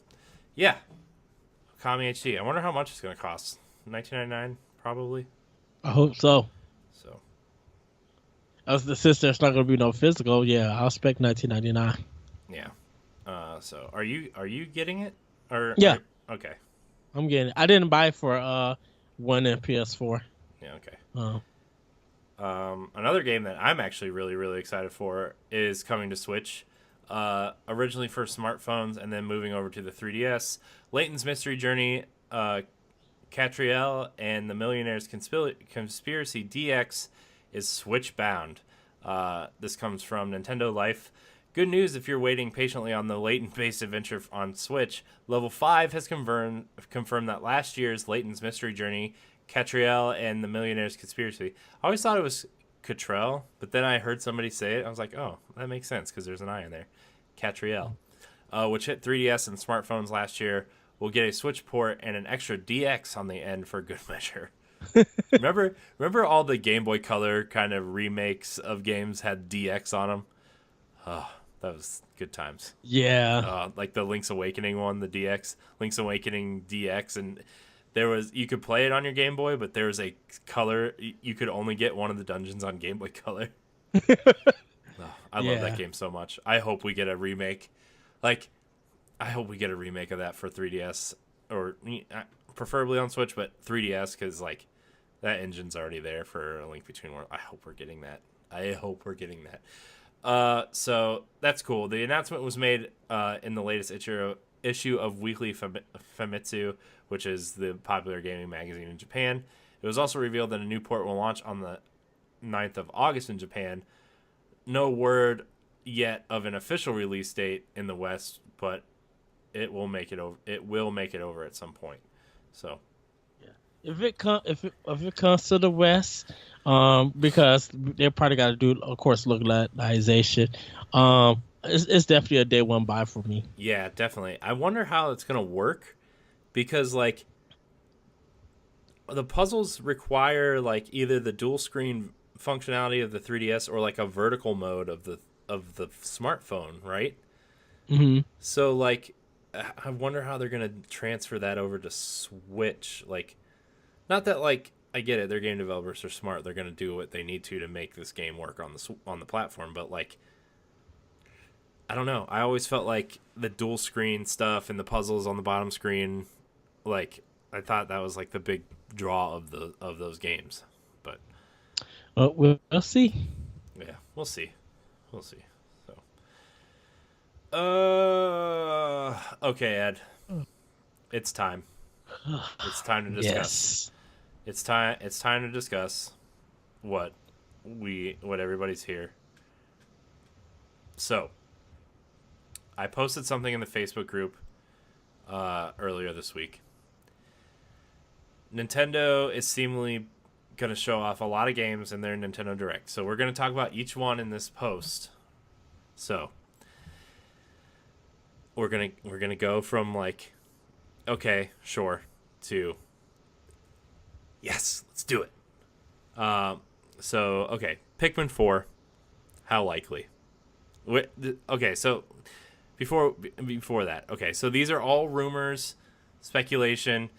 yeah. Okami HD. I wonder how much it's going to cost. $19.99 probably. I hope so. So, Since there's not going to be no physical, yeah, I'll expect $19.99. Yeah. So are you getting it? Or yeah. Okay. I'm getting it. I didn't buy it for One and PS4. Yeah. Okay. Another game that I'm actually really really excited for is coming to Switch. Originally for smartphones and then moving over to the 3DS. Layton's Mystery Journey, Catriel, and the Millionaire's Conspiracy DX is Switch bound. This comes from Nintendo Life. Good news if you're waiting patiently on the Layton-based adventure on Switch. Level 5 has confirmed that last year's Layton's Mystery Journey, Catriel, and the Millionaire's Conspiracy. I always thought it was Catrell, but then I heard somebody say it. I was like, oh, that makes sense because there's an I in there. Catriel, which hit 3DS and smartphones last year, will get a Switch port and an extra DX on the end for good measure. remember all the Game Boy Color kind of remakes of games had DX on them? Oh, that was good times. Yeah. Like the Link's Awakening one, the DX, Link's Awakening DX, and you could play it on your Game Boy, but there was a color, you could only get one of the dungeons on Game Boy Color. I love that game so much. I hope we get a remake. I hope we get a remake of that for 3DS, or preferably on Switch, but 3DS, because that engine's already there for A Link Between Worlds. I hope we're getting that. So that's cool. The announcement was made in the latest issue of Weekly Famitsu, which is the popular gaming magazine in Japan. It was also revealed that a new port will launch on the 9th of August in Japan. No word yet of an official release date in the West, but it will make it over. It will make it over at some point. So If it comes to the West, because they probably got to do, of course, localization. It's definitely a day one buy for me. yeah, definitely. I wonder how it's gonna work because like the puzzles require like either the dual screen functionality of the 3DS or like a vertical mode of the smartphone, right? Hmm. So like I wonder how they're going to transfer that over to Switch. Like not that like I get it, their game developers are smart. They're going to do what they need to make this game work on the platform, but like I don't know. I always felt like the dual screen stuff and the puzzles on the bottom screen, like I thought that was like the big draw of those games. But We'll see. yeah, we'll see. We'll see. So, okay, Ed, it's time. It's time to discuss. Yes. It's time. It's time to discuss what what everybody's here. So, I posted something in the Facebook group earlier this week. Nintendo is seemingly going to show off a lot of games in their Nintendo Direct. So we're going to talk about each one in this post. So we're gonna go from like, okay, sure, to yes, let's do it. So okay, Pikmin 4, how likely? Okay, so before that, okay, so these are all rumors, speculation.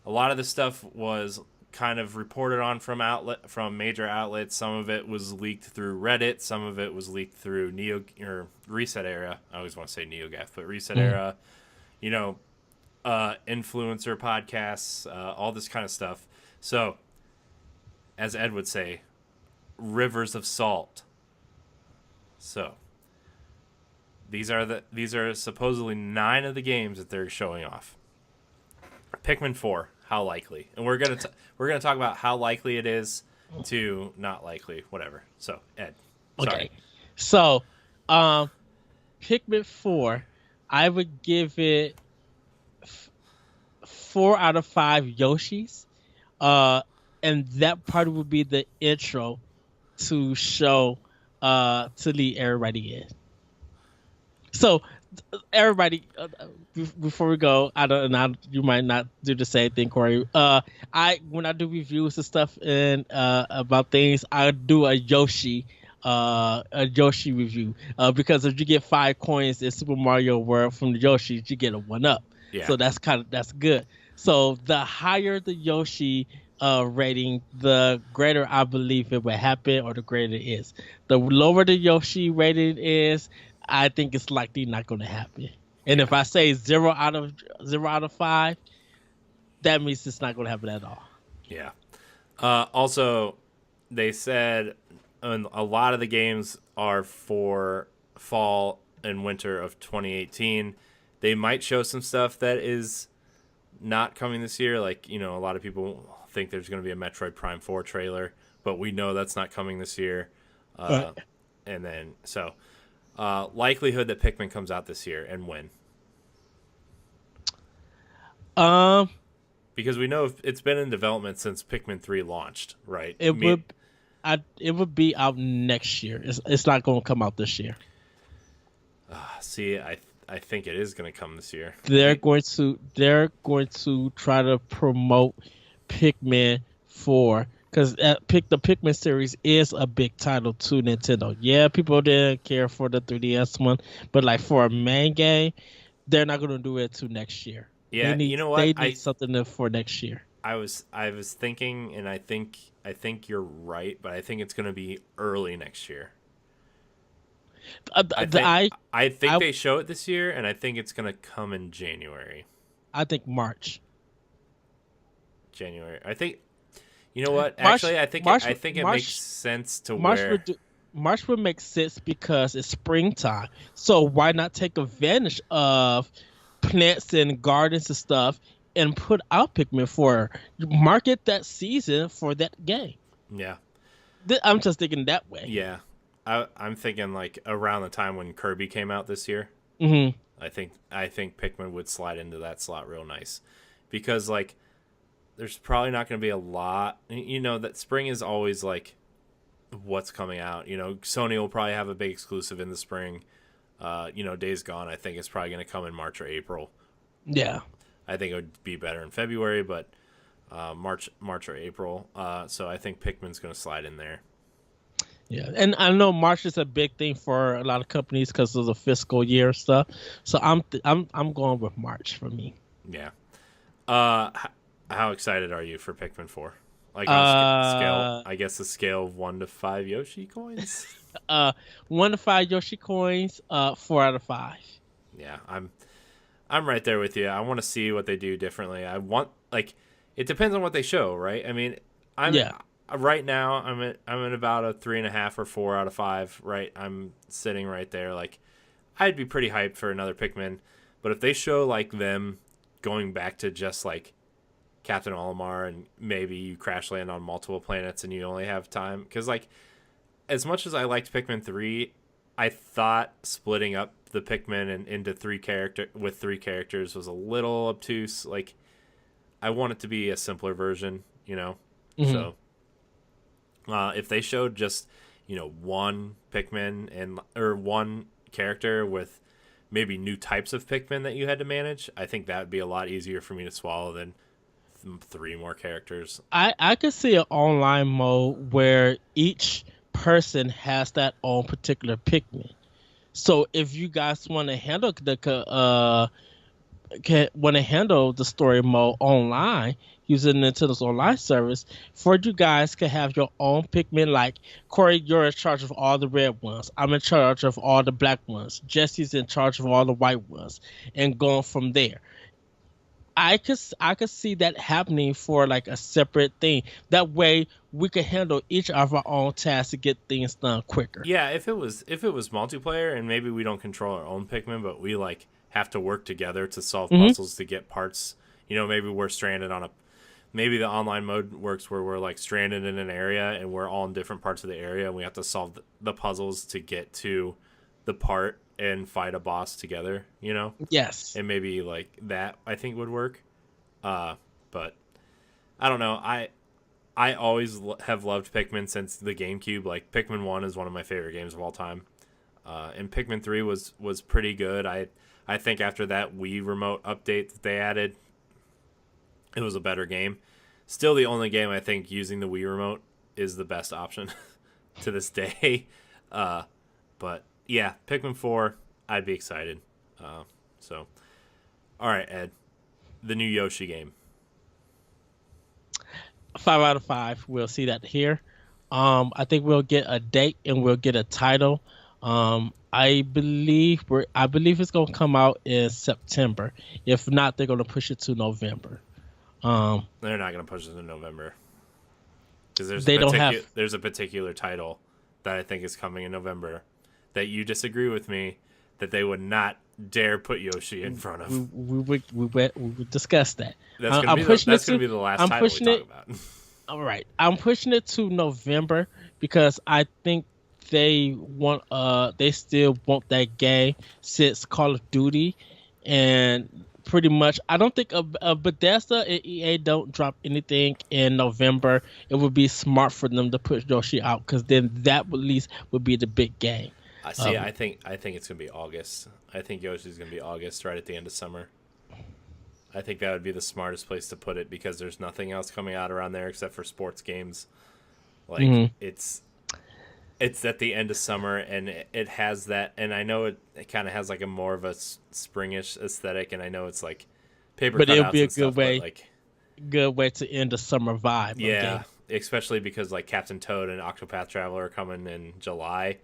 A lot of the stuff was kind of reported on from major outlets. Some of it was leaked through Reddit. Some of it was leaked through Reset Era. I always want to say NeoGaf, but Reset Era. You know, influencer podcasts, all this kind of stuff. So, as Ed would say, rivers of salt. So, these are supposedly 9 of the games that they're showing off. Pikmin 4, how likely? And we're gonna talk about how likely it is to not likely, whatever. So Ed, sorry. Okay, so Pikmin 4, I would give it 4 out of 5 Yoshis, and that part would be the intro to show to lead everybody in. So everybody, before we go, you might not do the same thing, Corey. When I do reviews and stuff and about things, I do a Yoshi review, because if you get 5 coins in Super Mario World from the Yoshis, you get a 1-up. Yeah. So that's good. So the higher the Yoshi rating, the greater I believe it will happen, or the greater it is. The lower the Yoshi rating is, I think it's likely not going to happen. And if I say 0 out of 5, that means it's not going to happen at all. Yeah. Also, they said a lot of the games are for fall and winter of 2018. They might show some stuff that is not coming this year. Like, you know, a lot of people think there's going to be a Metroid Prime 4 trailer, but we know that's not coming this year. And then, so... likelihood that Pikmin comes out this year, and when? Because we know it's been in development since Pikmin 3 launched, right? It would be out next year. It's not going to come out this year. See, I think it is going to come this year. They're going to try to promote Pikmin 4. Because the Pikmin series is a big title to Nintendo. Yeah, people didn't care for the 3DS one, but like for a main game, they're not going to do it to next year. Yeah, you know what? They need something for next year. I was thinking, and I think you're right, but I think it's going to be early next year. I think they show it this year, and I think it's going to come in January. I think March. January. I think. You know what? Actually, I think it makes sense to March would make sense because it's springtime. So why not take advantage of plants and gardens and stuff and put out Pikmin 4? Market that season for that game. Yeah. I'm just thinking that way. Yeah. I'm thinking like around the time when Kirby came out this year. Mm-hmm. I think Pikmin would slide into that slot real nice. Because like there's probably not going to be a lot. You know, that spring is always like what's coming out. You know, Sony will probably have a big exclusive in the spring. You know, Days Gone, I think, is probably going to come in March or April. Yeah. I think it would be better in February, but March or April. So I think Pikmin's going to slide in there. Yeah, and I know March is a big thing for a lot of companies because of the fiscal year stuff. So I'm going with March for me. Yeah. How excited are you for Pikmin 4? Like on scale, I guess the scale of 1 to 5 Yoshi coins. 1 to 5 Yoshi coins. 4 out of 5. Yeah, I'm right there with you. I want to see what they do differently. I want it depends on what they show, right? I mean, right now I'm at about a 3.5 or 4 out of 5. Right, I'm sitting right there. Like, I'd be pretty hyped for another Pikmin, but if they show like them going back to just like Captain Olimar and maybe you crash land on multiple planets and you only have time, because like as much as I liked Pikmin 3, I thought splitting up the Pikmin into three characters was a little obtuse. Like, I want it to be a simpler version, you know. Mm-hmm. So if they showed just, you know, one Pikmin or one character with maybe new types of Pikmin that you had to manage, I think that would be a lot easier for me to swallow than 3 more characters. I could see an online mode where each person has that own particular Pikmin. So if you guys want to handle the story mode online using Nintendo's online service, for you guys can have your own Pikmin. Like, Corey, you're in charge of all the red ones. I'm in charge of all the black ones. Jesse's in charge of all the white ones, and going from there. I could see that happening for like a separate thing. That way we could handle each of our own tasks to get things done quicker. Yeah, if it was multiplayer and maybe we don't control our own Pikmin, but we like have to work together to solve puzzles to get parts. You know, maybe we're stranded on maybe the online mode works where we're like stranded in an area and we're all in different parts of the area and we have to solve the puzzles to get to the part and fight a boss together, you know? Yes. And maybe like that I think would work. But I don't know. I always have loved Pikmin since the GameCube. Like, Pikmin 1 is one of my favorite games of all time. And Pikmin 3 was pretty good. I think after that Wii remote update that they added, it was a better game. Still the only game I think using the Wii remote is the best option to this day. But yeah, Pikmin 4, I'd be excited. So, all right, Ed, the new Yoshi game. 5 out of 5. We'll see that here. I think we'll get a date and we'll get a title. I believe it's gonna come out in September. If not, they're gonna push it to November. They're not gonna push it to November because there's a particular title that I think is coming in November that you disagree with me that they would not dare put Yoshi in front of. We would discuss that. That's gonna be the last title we talk about. All right, I'm pushing it to November because I think they still want that game since Call of Duty, and pretty much I don't think Bethesda and EA don't drop anything in November. It would be smart for them to push Yoshi out because then that at least would be the big game. I think it's gonna be August. I think Yoshi's gonna be August, right at the end of summer. I think that would be the smartest place to put it because there's nothing else coming out around there except for sports games. Like it's at the end of summer and it has that, and I know it kind of has like a more of a springish aesthetic, and I know it's like paper cutouts, but it'll be a good way to end the summer vibe. Yeah, especially because like Captain Toad and Octopath Traveler are coming in July.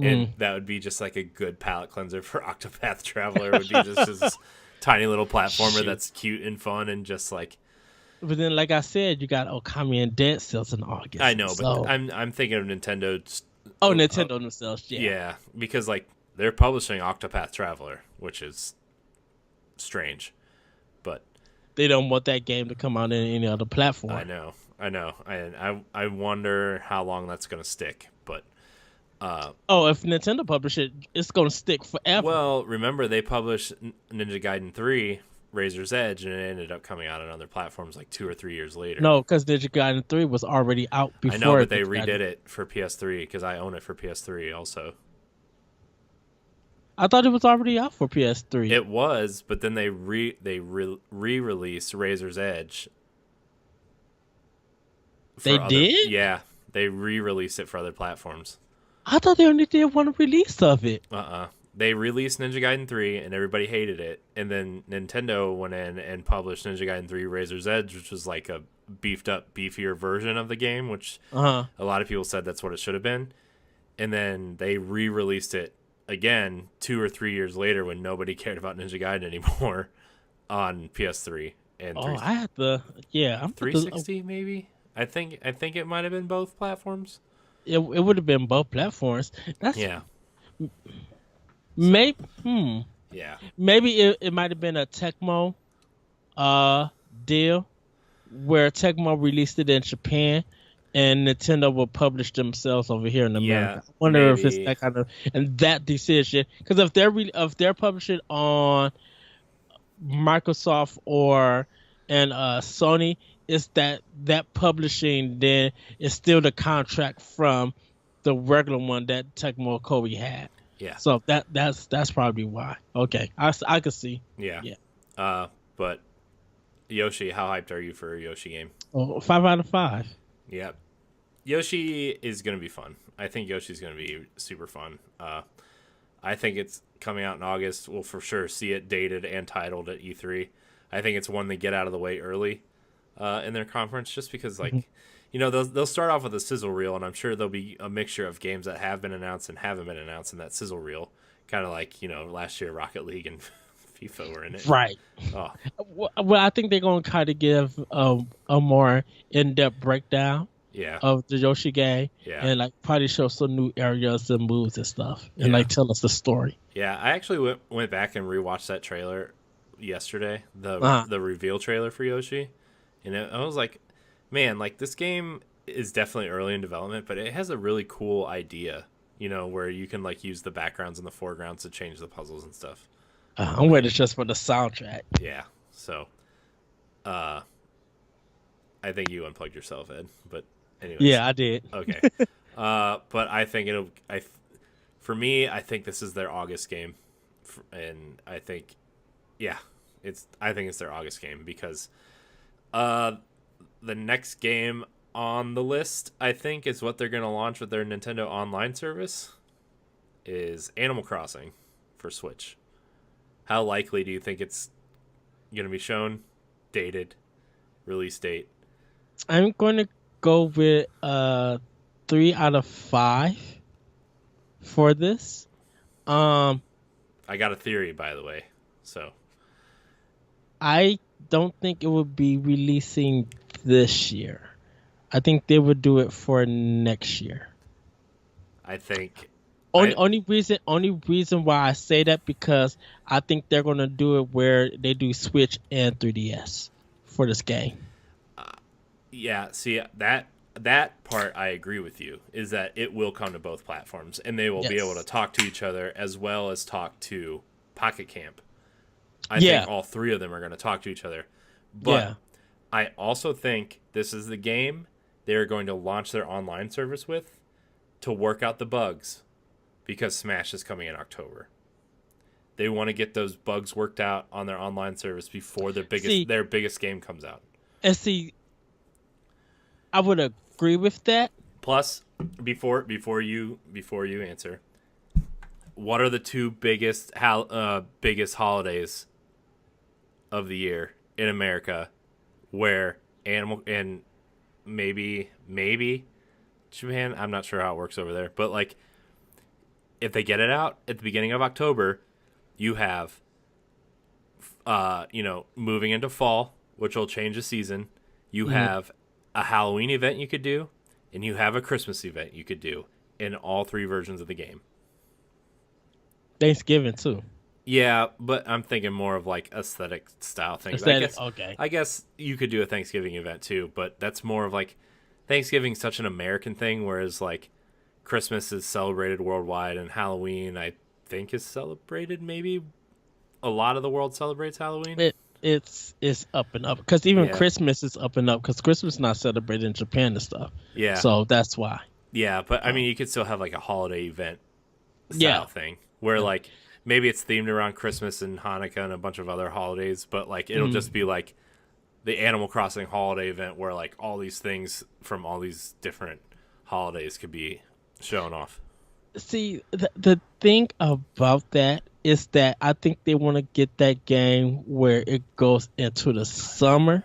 And that would be just like a good palate cleanser for Octopath Traveler. Would be just this tiny little platformer that's cute and fun and just like. But then, like I said, you got Okami and Dead Cells in August. I know, but I'm thinking of Nintendo. Nintendo themselves, yeah. Yeah, because like they're publishing Octopath Traveler, which is strange, but they don't want that game to come out in any other platform. I know, and I wonder how long that's going to stick, but. If Nintendo publish it, it's going to stick forever. Well, remember they published Ninja Gaiden 3 Razor's Edge, and it ended up coming out on other platforms like 2 or 3 years later. No, because Ninja Gaiden 3 was already out before. I know, but they Ninja redid Gaiden. it for PS3 because I own it for PS3 also. I thought it was already out for PS3. It was, but then they re-released Razor's Edge. They did? Yeah, they re-released it for other platforms. I thought they only did one release of it. They released Ninja Gaiden 3 and everybody hated it, and then Nintendo went in and published Ninja Gaiden 3 Razor's Edge, which was like a beefed up, beefier version of the game, which a lot of people said that's what it should have been. And then they re-released it again 2 or 3 years later when nobody cared about Ninja Gaiden anymore on PS3 and I have to. Yeah, I'm 360 maybe. I think it might have been both platforms. It would have been both platforms. That's Yeah. Maybe. Yeah. Maybe it might have been a Tecmo deal where Tecmo released it in Japan and Nintendo will publish themselves over here in America. I wonder if it's that kind of and that decision, because if they're publishing on Microsoft and Sony, it's that publishing then is still the contract from the regular one that Tecmo Kobe had. Yeah. So that's probably why. Okay, I could see. Yeah. Yeah. But Yoshi, how hyped are you for a Yoshi game? Oh, 5 out of 5. Yeah. Yoshi is going to be fun. I think Yoshi's going to be super fun. I think it's coming out in August. We'll for sure see it dated and titled at E3. I think it's one they get out of the way early in their conference, just because, like, you know, they'll start off with a sizzle reel, and I'm sure there'll be a mixture of games that have been announced and haven't been announced in that sizzle reel. Kind of like, you know, last year Rocket League and FIFA were in it. Right. Oh. Well, I think they're going to kind of give a more in-depth breakdown of the Yoshi game, and like probably show some new areas and moves and stuff, and like tell us the story. Yeah, I actually went back and rewatched that trailer yesterday, the reveal trailer for Yoshi, and I was like, man, like this game is definitely early in development, but it has a really cool idea, you know, where you can like use the backgrounds and the foregrounds to change the puzzles and stuff. I'm waiting just for the soundtrack. Yeah, so I think you unplugged yourself, Ed, but anyways. Yeah, I did. Okay. But I think for me, I think this is their August game, and I think it's their August game, because the next game on the list, I think, is what they're going to launch with their Nintendo Online service, is Animal Crossing for Switch. How likely do you think it's going to be shown? Dated, release date? I'm going to go with 3 out of 5 for this. I got a theory, by the way. So I don't think it would be releasing this year. I think they would do it for next year. I think only reason why I say that, because I think they're going to do it where they do Switch and 3DS for this game. Yeah, see, that part I agree with you, is that it will come to both platforms, and they will be able to talk to each other as well as talk to Pocket Camp. I think all three of them are going to talk to each other. But I also think this is the game they're going to launch their online service with to work out the bugs, because Smash is coming in October. They want to get those bugs worked out on their online service before their biggest game comes out. And see, I would agree with that. Plus, before you answer, what are the two biggest holidays of the year in America where animal and maybe Japan? I'm not sure how it works over there, but like, if they get it out at the beginning of October, you have moving into fall, which will change the season. You have a Halloween event you could do, and you have a Christmas event you could do in all three versions of the game. Thanksgiving too. Yeah, but I'm thinking more of like aesthetic style things. I guess you could do a Thanksgiving event too, but that's more of like, Thanksgiving's such an American thing, whereas like Christmas is celebrated worldwide, and Halloween, I think, is celebrated. Maybe a lot of the world celebrates Halloween. it's up and up because even Yeah. Christmas is up and up because Christmas is not celebrated in Japan and stuff. Yeah. So that's why. Yeah, but I mean, you could still have like a holiday event Yeah. style thing where like maybe it's themed around Christmas and Hanukkah and a bunch of other holidays, but like it'll just be like the Animal Crossing holiday event where like all these things from all these different holidays could be shown off. See, the thing about that is that I think they want to get that game where it goes into the summer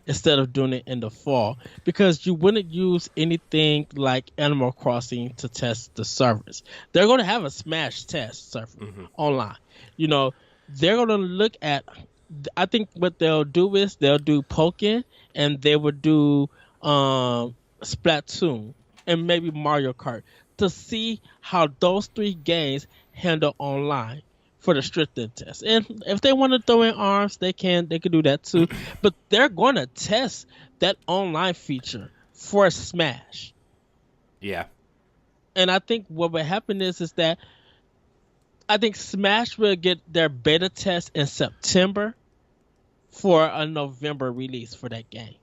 instead of doing it in the fall because you wouldn't use anything like Animal Crossing to test the servers. They're going to have a Smash test server online. You know, they're going to look at. I think what they'll do is they'll do Pokken and they would do Splatoon and maybe Mario Kart to see how those three games handle online for the strength test. And if they want to throw in ARMS, they can do that too. But they're going to test that online feature for Smash. Yeah. And I think what will happen is that I think Smash will get their beta test in September for a November release for that game.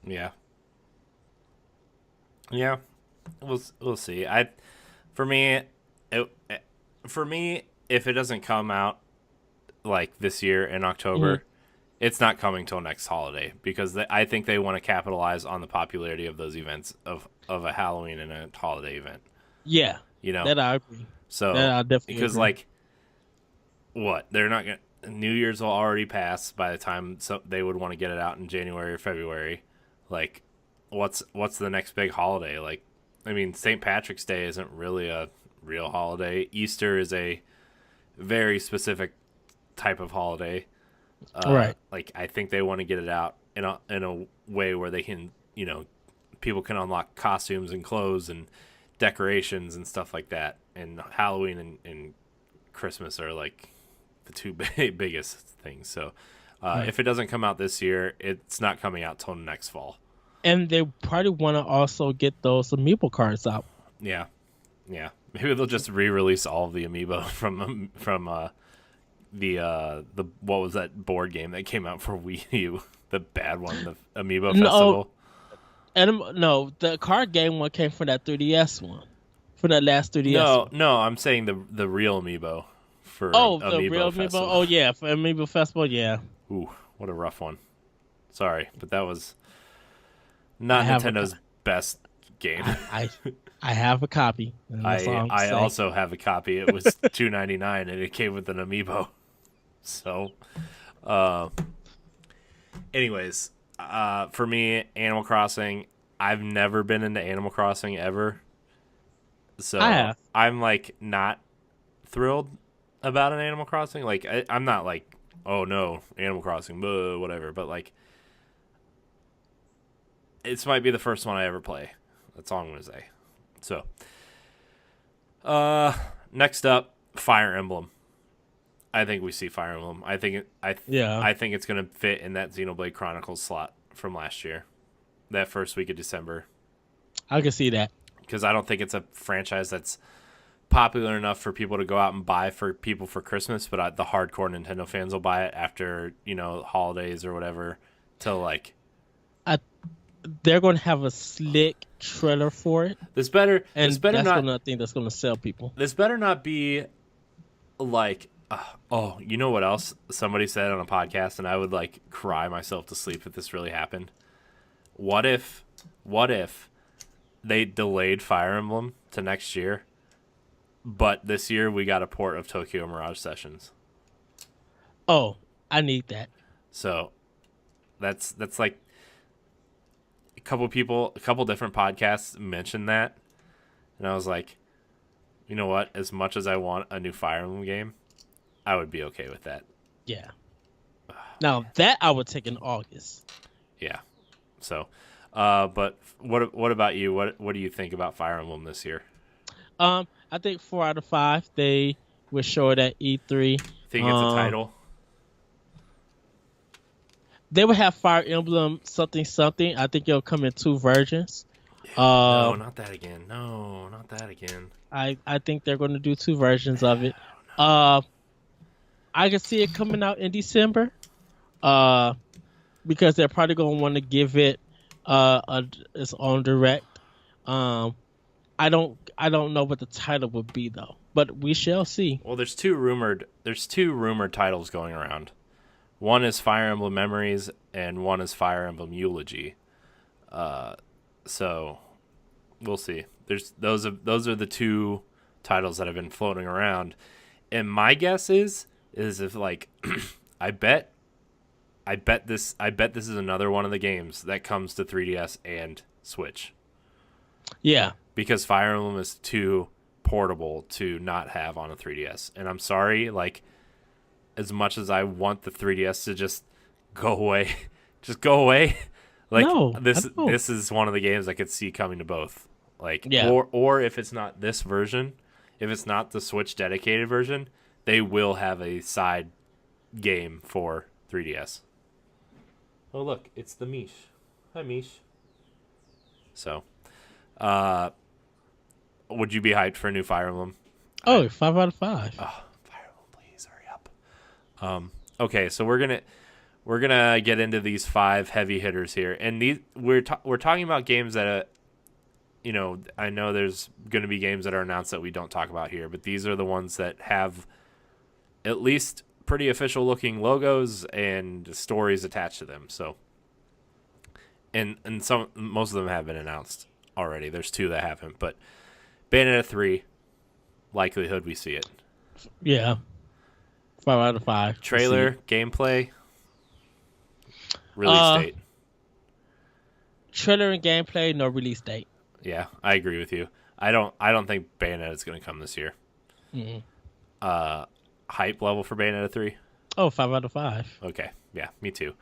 Yeah. Yeah. We'll see. For me, if it doesn't come out like this year in October, it's not coming till next holiday because I think they want to capitalize on the popularity of those events of a Halloween and a holiday event. Yeah, you know that I agree. So that I definitely because agree. like what they're not gonna New Year's will already pass by the time they would want to get it out in January or February. Like, what's the next big holiday? Like, I mean, St. Patrick's Day isn't really a real holiday. Easter is a very specific type of holiday. Right. Like, I think they want to get it out in a way where they can, people can unlock costumes and clothes and decorations and stuff like that. And Halloween and Christmas are like the two biggest things. So if it doesn't come out this year, it's not coming out till next fall. And they probably want to also get those amiibo cards out. Yeah. Maybe they'll just re-release all of the amiibo from the what was that board game that came out for Wii U? The bad one, the Amiibo Festival. No, the card game one came from that 3DS one, for that last 3DS. No, I'm saying the real Amiibo for the Amiibo real Festival. Amiibo. Oh yeah, for Amiibo Festival. Yeah. Ooh, what a rough one. Sorry, but that was not Nintendo's best game. I have a copy. I also have a copy. It was $2.99 and it came with an Amiibo. So, anyways, for me, Animal Crossing, I've never been into Animal Crossing ever. So I'm like not thrilled about an Animal Crossing. Like I'm not like, oh no, Animal Crossing, blah, whatever. But like, this might be the first one I ever play. That's all I'm gonna say. So, next up, Fire Emblem. I think we see Fire Emblem. I think it's gonna fit in that Xenoblade Chronicles slot from last year, that first week of December. I can see that because I don't think it's a franchise that's popular enough for people to go out and buy for people for Christmas, but the hardcore Nintendo fans will buy it after holidays or whatever. Till like, they're going to have a slick trailer for it. This better not. I think that's going to sell people. This better not be like, oh, you know what else somebody said on a podcast, and I would like cry myself to sleep if this really happened. What if they delayed Fire Emblem to next year, but this year we got a port of Tokyo Mirage Sessions? Oh, I need that. So that's like a couple different podcasts mentioned that, and I was like, you know what? As much as I want a new Fire Emblem game, I would be okay with that. Yeah. Now that I would take in August. Yeah. So, but what about you? What do you think about Fire Emblem this year? I think 4 out of 5 they were showed at E3. Think it's a title? They would have Fire Emblem something. I think it'll come in 2 versions. No, not that again. No, not that again. I think they're going to do 2 versions of it. I I can see it coming out in December. Uh, because they're probably gonna want to give it its own direct. Um, I don't know what the title would be though, but we shall see. Well, there's two rumored titles going around. One is Fire Emblem Memories, and one is Fire Emblem Eulogy. So we'll see. Those are the two titles that have been floating around, and my guess is if like I bet this is another one of the games that comes to 3DS and Switch, Yeah, because Fire Emblem is too portable to not have on a 3DS. And I'm sorry, like, as much as I want the 3DS to just go away, just go away. Like, no, this is one of the games I could see coming to both. Like, Yeah. or if it's not this version, if it's not the Switch dedicated version, they will have a side game for 3DS. Oh, look, it's the Mish. Hi, Mish. So, would you be hyped for a new Fire Emblem? Oh, 5 out of 5. Oh, Fire Emblem, please hurry up. Okay, so we're gonna get into these 5 heavy hitters here, and these we're talking about games that, I know there's gonna be games that are announced that we don't talk about here, but these are the ones that have at least pretty official looking logos and stories attached to them. So, and most of them have been announced already. There's 2 that haven't, but Bayonetta 3, likelihood we see it. Yeah, 5 out of 5. Trailer, gameplay, release date. Trailer and gameplay, no release date. Yeah, I agree with you. I don't think Bayonetta is going to come this year. Mm-hmm. Hype level for Bayonetta 3? Oh, 5 out of 5. Okay. Yeah, me too.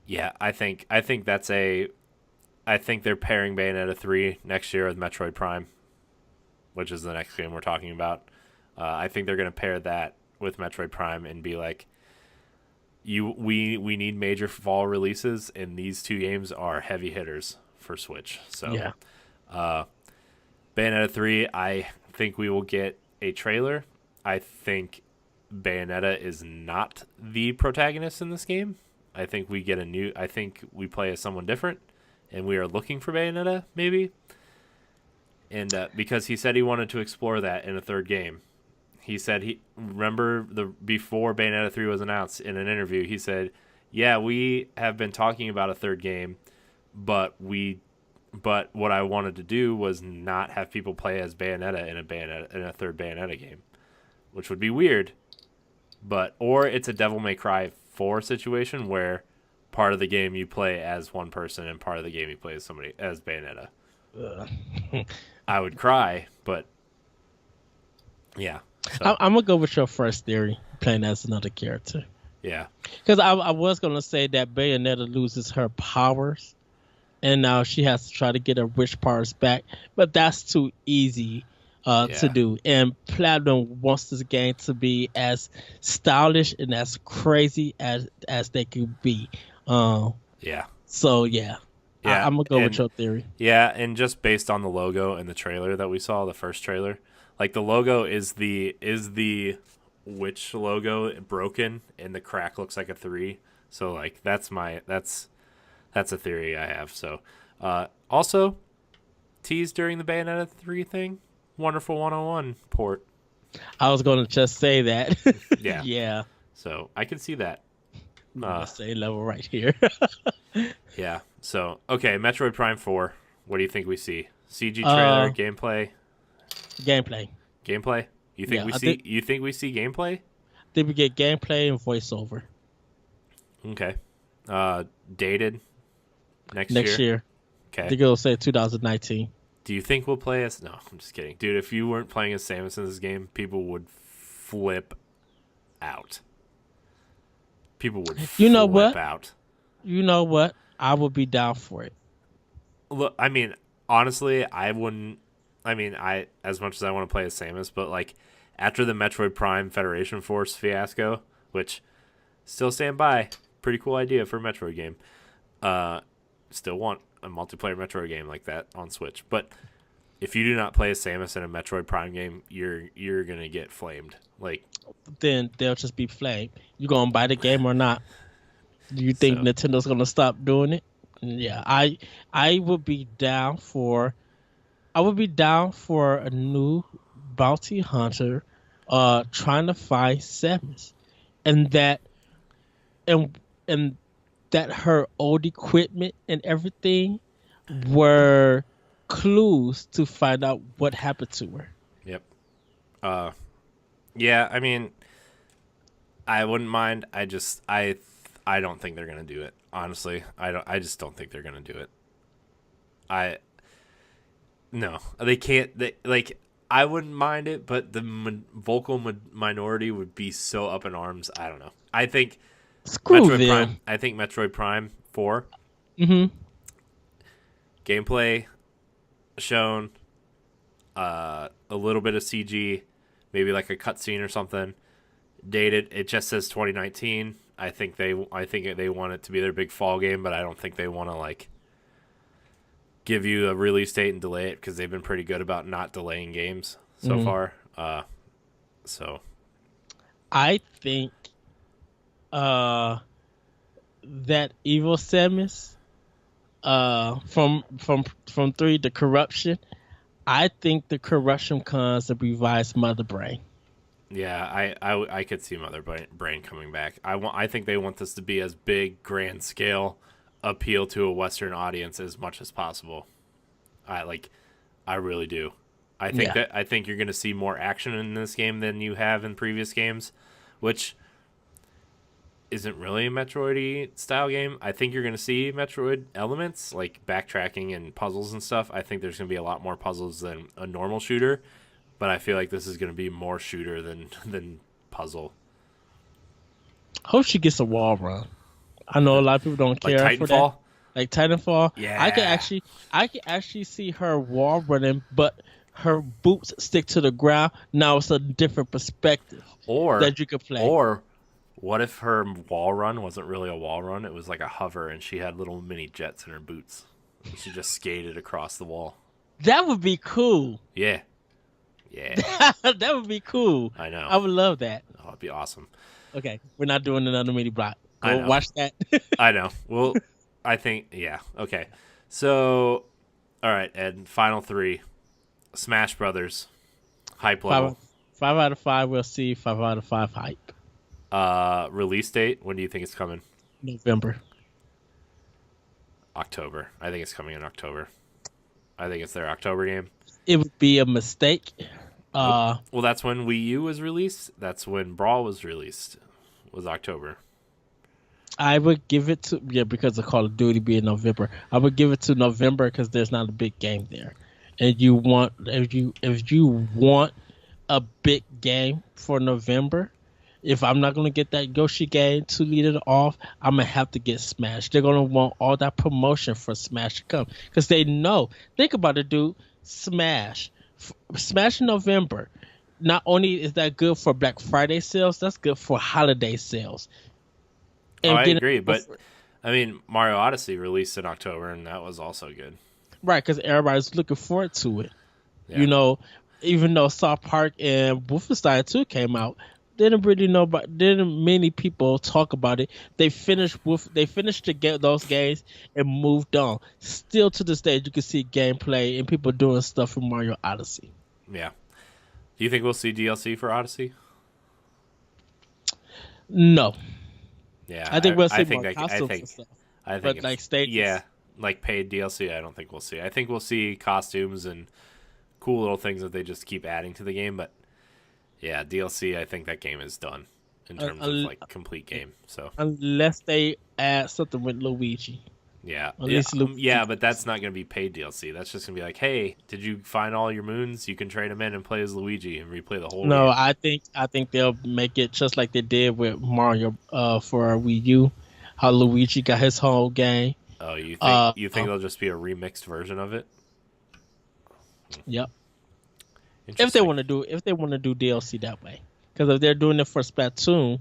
Yeah, I think they're pairing Bayonetta 3 next year with Metroid Prime, which is the next game we're talking about. I think they're going to pair that with Metroid Prime and be like, we need major fall releases, and these 2 games are heavy hitters for Switch. So, Yeah. Bayonetta 3, I think we will get a trailer. I think Bayonetta is not the protagonist in this game. I think we play as someone different, and we are looking for Bayonetta, maybe. And because he said he wanted to explore that in a 3rd game. He said before Bayonetta 3 was announced in an interview, he said, "Yeah, we have been talking about a 3rd game, but what I wanted to do was not have people play as Bayonetta in a 3rd Bayonetta game, which would be weird. Or it's a Devil May Cry 4 situation where part of the game you play as one person and part of the game you play as somebody as Bayonetta." I would cry, but yeah. So, I'm gonna go with your first theory, playing as another character. yeah. Because I was gonna say that Bayonetta loses her powers, and now she has to try to get her wish powers back, but that's too easy to do. And Platinum wants this game to be as stylish and as crazy as they could be. Yeah. So yeah. Yeah, I'm gonna go with your theory. Yeah, and just based on the logo and the trailer that we saw, the first trailer, like the logo is the witch logo broken, and the crack looks like a 3. So like that's a theory I have. So also teased during the Bayonetta 3 thing, Wonderful 101 port. I was gonna just say that. Yeah. Yeah. So I can see that. Same level right here. Yeah. So, okay, Metroid Prime 4. What do you think we see? CG trailer, gameplay? Gameplay. You think you think we see gameplay? Then we get gameplay and voiceover. Okay. Dated next year. Okay. I think it'll say 2019. Do you think we'll play as... No, I'm just kidding. Dude, if you weren't playing as Samus in this game, people would flip out. People would flip out. You know what? I would be down for it. Look, I mean, honestly, I wouldn't... I mean, as much as I want to play as Samus, but like after the Metroid Prime Federation Force fiasco, which still stand by, pretty cool idea for a Metroid game. Still want a multiplayer Metroid game like that on Switch. But if you do not play as Samus in a Metroid Prime game, you're gonna get flamed. Like then they'll just be flamed. You gonna buy the game or not? Do you think So Nintendo's gonna stop doing it? Yeah, I would be down for a new bounty hunter, trying to find Samus, and and and that her old equipment and everything were clues to find out what happened to her. yep. Uh, yeah. I mean, I wouldn't mind. I don't think they're gonna do it. Honestly, I just don't think they're gonna do it. I no, they can't. They like. I wouldn't mind it, but the vocal minority would be so up in arms. I don't know. I think Screw Metroid them. Prime. I think Metroid Prime 4 Hmm. gameplay shown, a little bit of CG, maybe like a cutscene or something. Dated. It just says 2019. I think they want it to be their big fall game, but I don't think they want to like give you a release date and delay it because they've been pretty good about not delaying games so far. So I think that evil Samus, from 3, the corruption. I think the corruption comes to revive Mother Brain. yeah, I could see Mother Brain coming back. I think they want this to be as big, grand scale appeal to a Western audience as much as possible. I really do. Yeah. I think you're going to see more action in this game than you have in previous games, which isn't really a Metroid style game. I think you're going to see Metroid elements like backtracking and puzzles and stuff. I think there's going to be a lot more puzzles than a normal shooter, but I feel like this is going to be more shooter than puzzle. Hope she gets a wall run. I know a lot of people don't Like care for that. Titanfall? Like Titanfall, Yeah. I can actually see her wall running, but her boots stick to the ground. Now it's a different perspective Or that you could play. Or what if her wall run wasn't really a wall run? It was like a hover, and she had little mini jets in her boots. And she just skated across the wall. That would be cool. Yeah. Yeah. That would be cool. I know. I would love that. Oh, it'd be awesome. Okay, we're not doing another mini block. I Go know. watch that. I know. Well, I think, yeah. Okay. So, all right, Ed, final 3. Smash Brothers. Hype level. 5 out of 5 we'll see. 5 out of 5 hype. Release date, when do you think it's coming? November. October. I think it's coming in October. I think it's their October game. It would be a mistake. Well, that's when Wii U was released. That's when Brawl was released. Was October. I would give it to because of Call of Duty being November. I would give it to November because there's not a big game there, and you want if you want a big game for November. If I'm not gonna get that Yoshi game to lead it off, I'm gonna have to get Smash. They're gonna want all that promotion for Smash to come because they know. Think about it, dude. Smash in November. Not only is that good for Black Friday sales, that's good for holiday sales. I agree, but I mean, Mario Odyssey released in October, and that was also good. Right, because everybody's looking forward to it. Yeah. You know, even though South Park and Wolfenstein 2 came out, didn't many people talk about it. They finished those games and moved on. Still to this day, you can see gameplay and people doing stuff from Mario Odyssey. Yeah. Do you think we'll see DLC for Odyssey? No. Yeah, I think we'll see more costumes and stuff. I think But like stages. Yeah, like paid DLC, I don't think we'll see. I think we'll see costumes and cool little things that they just keep adding to the game. But yeah, DLC, I think that game is done in terms of like complete game. So Unless they add something with Luigi. yeah, At least yeah, but that's not going to be paid DLC. That's just going to be like, hey, did you find all your moons? You can trade them in and play as Luigi and replay the whole No, game. I think they'll make it just like they did with Mario for Wii U. How Luigi got his whole game. Oh, you think there'll just be a remixed version of it? Yep. If they want to do DLC that way, because if they're doing it for Splatoon,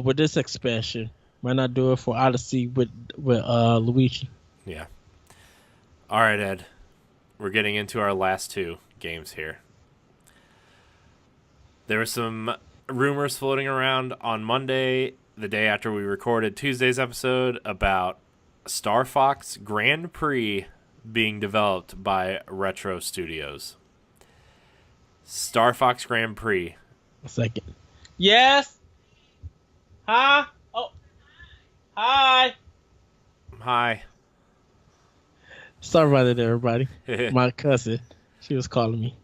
with this expansion, why not do it for Odyssey with Luigi? Yeah. All right, Ed. We're getting into our last 2 games here. There were some rumors floating around on Monday, the day after we recorded Tuesday's episode, about Star Fox Grand Prix being developed by Retro Studios. Star Fox Grand Prix. A second. Yes. Huh? Oh. Hi. Hi. Sorry about it, everybody. My cousin, she was calling me.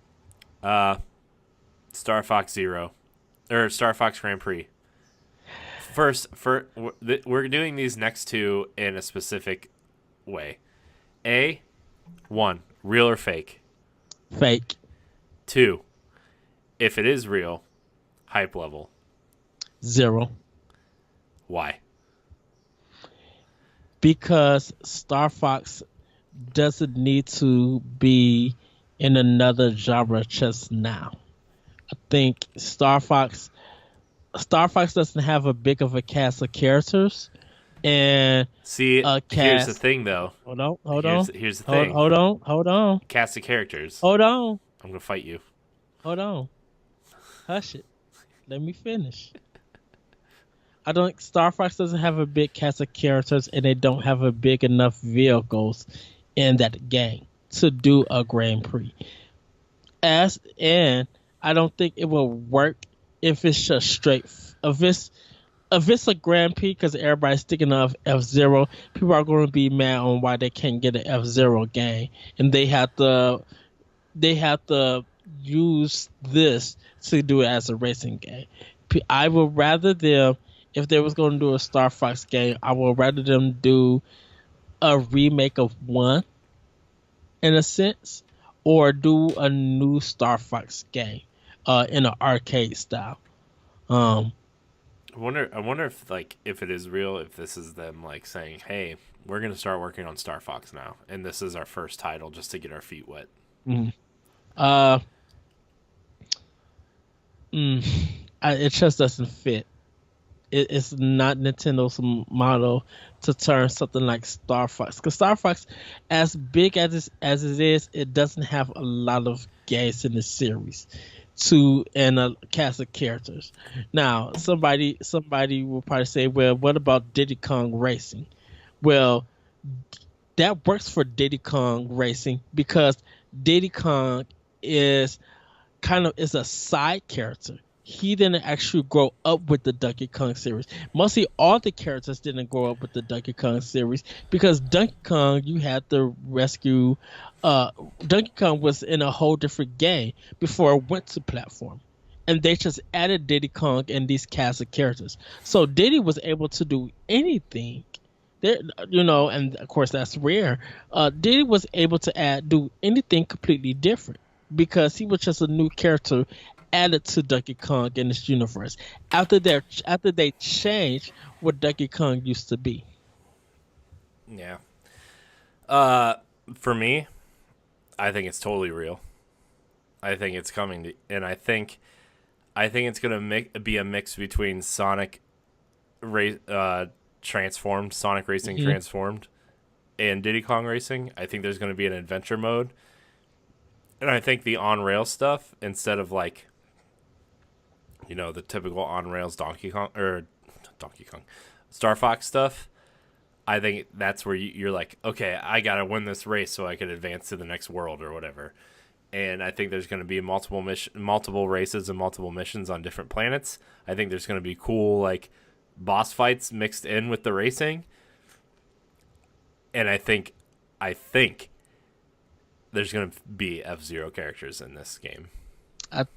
Star Fox Zero. Or Star Fox Grand Prix. First, we're doing these next two in a specific way. One, real or fake? Fake. 2, if it is real, hype level. 0. Why? Because Star Fox doesn't need to be in another genre just now. I think Star Fox doesn't have a big of a cast of characters, and see, here's the thing, though. Hold on. Here's the thing. Hold on. Cast of characters. Hold on. I'm gonna fight you. Hold on. Hush it. Let me finish. I don't. Star Fox doesn't have a big cast of characters, and they don't have a big enough vehicles in that game to do a Grand Prix. And I don't think it will work if it's just straight. If it's a Grand Prix, because everybody's sticking up F-Zero, people are going to be mad on why they can't get an F-Zero game, and they have to use this to do it as a racing game. I would rather them, if they was going to do a Star Fox game, I would rather them do a remake of 1, in a sense, or do a new Star Fox game in an arcade style. I wonder if it is real, if this is them saying, "Hey, we're gonna start working on Star Fox now, and this is our first title just to get our feet wet." It just doesn't fit. It's not Nintendo's model to turn something like Star Fox, because Star Fox, as big as it is, it doesn't have a lot of games in the series and a cast of characters. Now, somebody will probably say, well, what about Diddy Kong Racing? Well, that works for Diddy Kong Racing because Diddy Kong is a side character. He didn't actually grow up with the Donkey Kong series. Mostly all the characters didn't grow up with the Donkey Kong series because Donkey Kong, you had to rescue. Donkey Kong was in a whole different game before it went to platform, and they just added Diddy Kong and these cast of characters. So Diddy was able to do anything. There, and of course that's rare. Diddy was able to do anything completely different because he was just a new character added to Donkey Kong in this universe after they changed what Donkey Kong used to be. Yeah. For me, I think it's totally real. I think it's coming and I think it's gonna be a mix between Sonic Transformed, Sonic Racing Transformed, and Diddy Kong Racing. I think there's gonna be an adventure mode, and I think the on-rail stuff, instead of the typical on-rails Donkey Kong, Star Fox stuff, I think that's where you're like, okay, I got to win this race so I can advance to the next world or whatever. And I think there's going to be multiple races and multiple missions on different planets. I think there's going to be cool, boss fights mixed in with the racing. And I think there's going to be F-Zero characters in this game.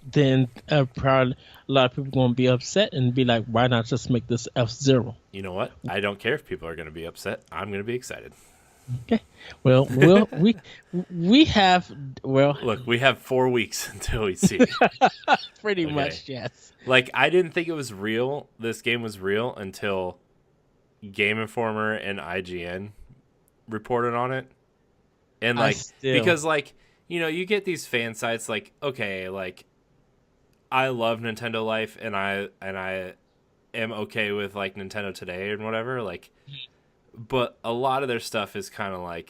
Then probably a lot of people going to be upset and be like, why not just make this F-Zero? You know what? I don't care if people are going to be upset. I'm going to be excited. Okay. Well, we have Look, we have 4 weeks until we see. Pretty much, yes. I didn't think it was real. This game was real until Game Informer and IGN reported on it. And because you get these fan sites okay, I love Nintendo Life and I am okay with Nintendo Today and whatever, but a lot of their stuff is kind of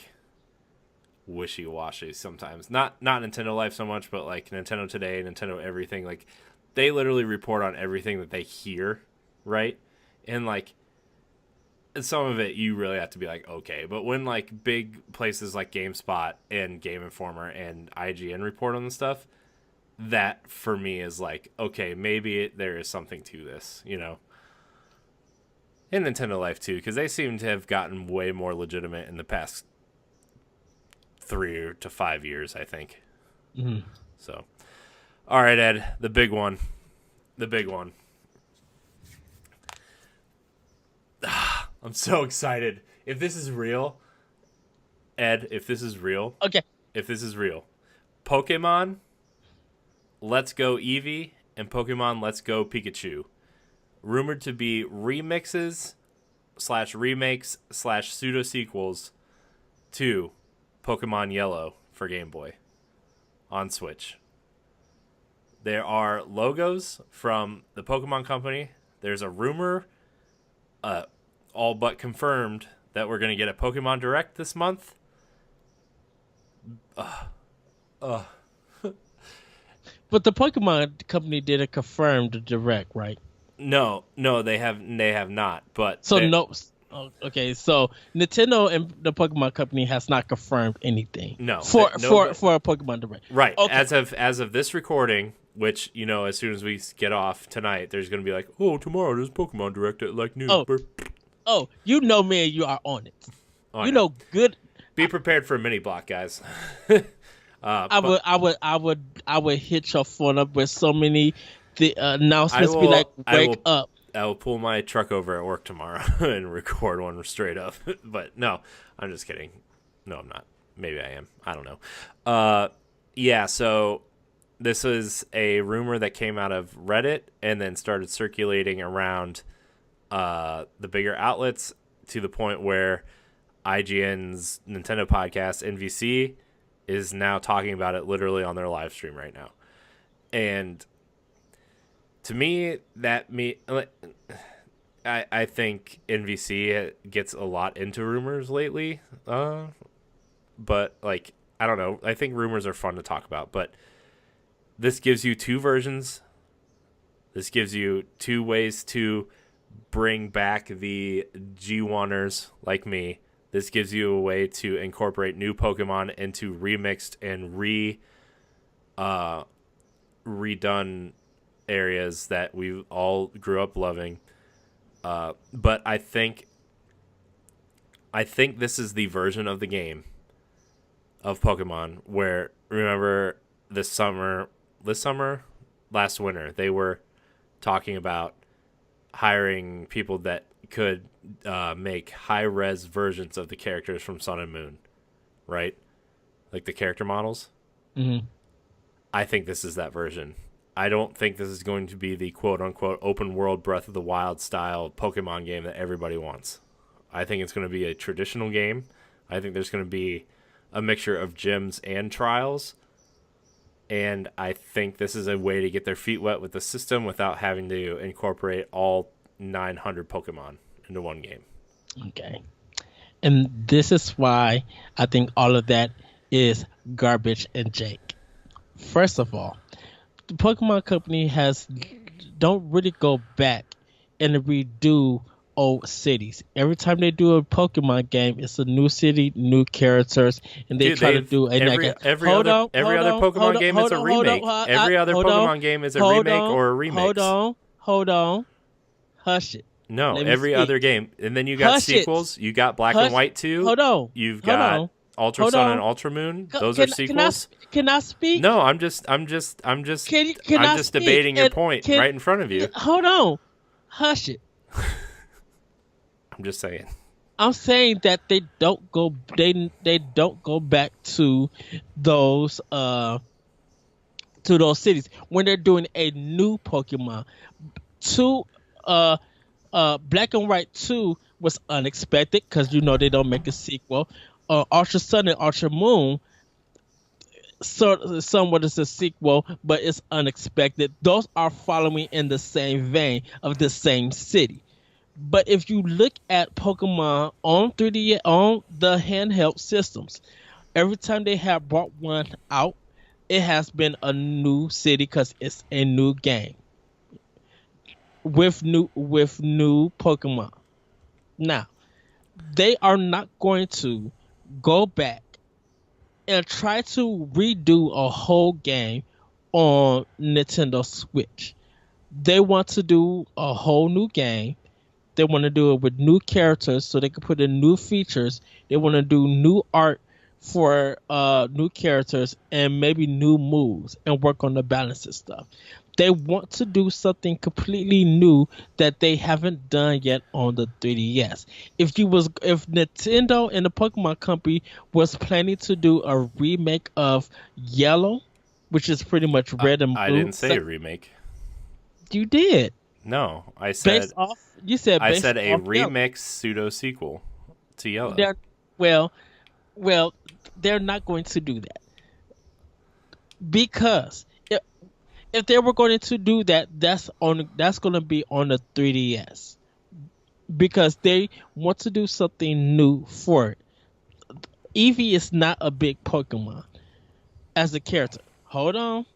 wishy-washy sometimes. Not Nintendo Life so much, but Nintendo Today, Nintendo everything, they literally report on everything that they hear, right? And like some of it you really have to be like, okay, but when like big places like GameSpot and Game Informer and IGN report on the stuff, that for me is like, okay, maybe there is something to this, you know. And Nintendo Life too, because they seem to have gotten way more legitimate in the past 3 to 5 years, I think. Mm-hmm. So, all right, Ed, the big one. I'm so excited. If this is real, Ed, if this is real, Pokemon Let's Go Eevee and Pokemon Let's Go Pikachu, rumored to be remixes / remakes / pseudo sequels to Pokemon Yellow for Game Boy on Switch. There are logos from the Pokemon Company. There's a rumor, all but confirmed, that we're going to get a Pokemon Direct this month. But the Pokemon Company didn't confirm the Direct, right? No, they have not. But so no. Okay, so Nintendo and the Pokemon Company has not confirmed anything. For a Pokemon Direct, right? Okay. As of this recording, which, you know, as soon as we get off tonight, there's going to be like, oh, tomorrow there's Pokemon Direct at like noon. Oh, you know me and you are on it. You know good. Be prepared for a mini block, guys. I would hit your phone up with so many announcements. Be like, wake up. I will pull my truck over at work tomorrow and record one straight up. But no, I'm just kidding. No, I'm not. Maybe I am. I don't know. Yeah, so this was a rumor that came out of Reddit and then started circulating around the bigger outlets to the point where IGN's Nintendo podcast, NVC, is now talking about it literally on their live stream right now. And to me, I think NVC gets a lot into rumors lately. But, like, I don't know. I think rumors are fun to talk about. But this gives you two versions. This gives you two ways to bring back the G1ers like me. This gives you a way to incorporate new Pokemon into remixed and redone areas that we all grew up loving. But I think this is the version of the game of Pokemon where, remember last winter, they were talking about hiring people that could make high-res versions of the characters from Sun and Moon, right? Like the character models. Mm-hmm. I think this is that version. I don't think this is going to be the quote-unquote open-world Breath of the Wild style Pokemon game that everybody wants. I think it's going to be a traditional game. I think there's going to be a mixture of gyms and trials. And I think this is a way to get their feet wet with the system without having to incorporate all 900 Pokemon into one game. Okay. And this is why I think all of that is garbage and jank. First of all, the Pokemon Company don't really go back and redo old cities. Every time they do a Pokemon game, it's a new city, new characters, and they try to do every other Pokemon game is a remake. Every other Pokemon game is a remake or a remix. Hold on. Hush it. No, every other game. And then you got sequels. You got Black and White 2. Hold on. You've got Ultra Sun and Ultra Moon. Those are sequels. Can I speak? No, I'm just debating your point right in front of you. Hold on. Hush it. I'm just saying. I'm saying that they don't go back to those cities when they're doing a new Pokemon. Black and White 2 was unexpected because they don't make a sequel. Ultra Sun and Ultra Moon, somewhat is a sequel, but it's unexpected. Those are following in the same vein of the same city. But if you look at Pokemon on 3D, on the handheld systems, every time they have brought one out, it has been a new city because it's a new game. with new Pokemon. Now, they are not going to go back and try to redo a whole game on Nintendo Switch. They want to do a whole new game. They want to do it with new characters so they can put in new features. They want to do new art for new characters and maybe new moves and work on the balance and stuff. They want to do something completely new that they haven't done yet on the 3DS. If Nintendo and the Pokemon Company was planning to do a remake of Yellow, which is pretty much red and blue. I didn't say a remake. You did. No, I said Based off. You said. I Based said a off remix pseudo sequel to Yellow. Well, they're not going to do that because if they were going to do that, that's going to be on the 3DS because they want to do something new for it. Eevee is not a big Pokemon as a character. Hold on.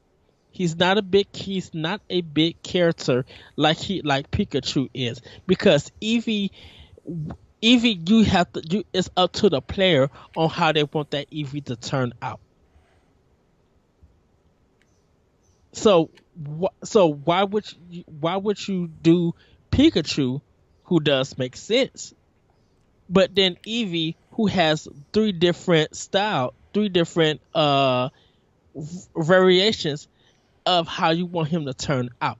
He's not a big character like Pikachu is because Eevee it's up to the player on how they want that Eevee to turn out. So why would you do Pikachu, who does make sense, but then Eevee, who has three different variations of how you want him to turn out.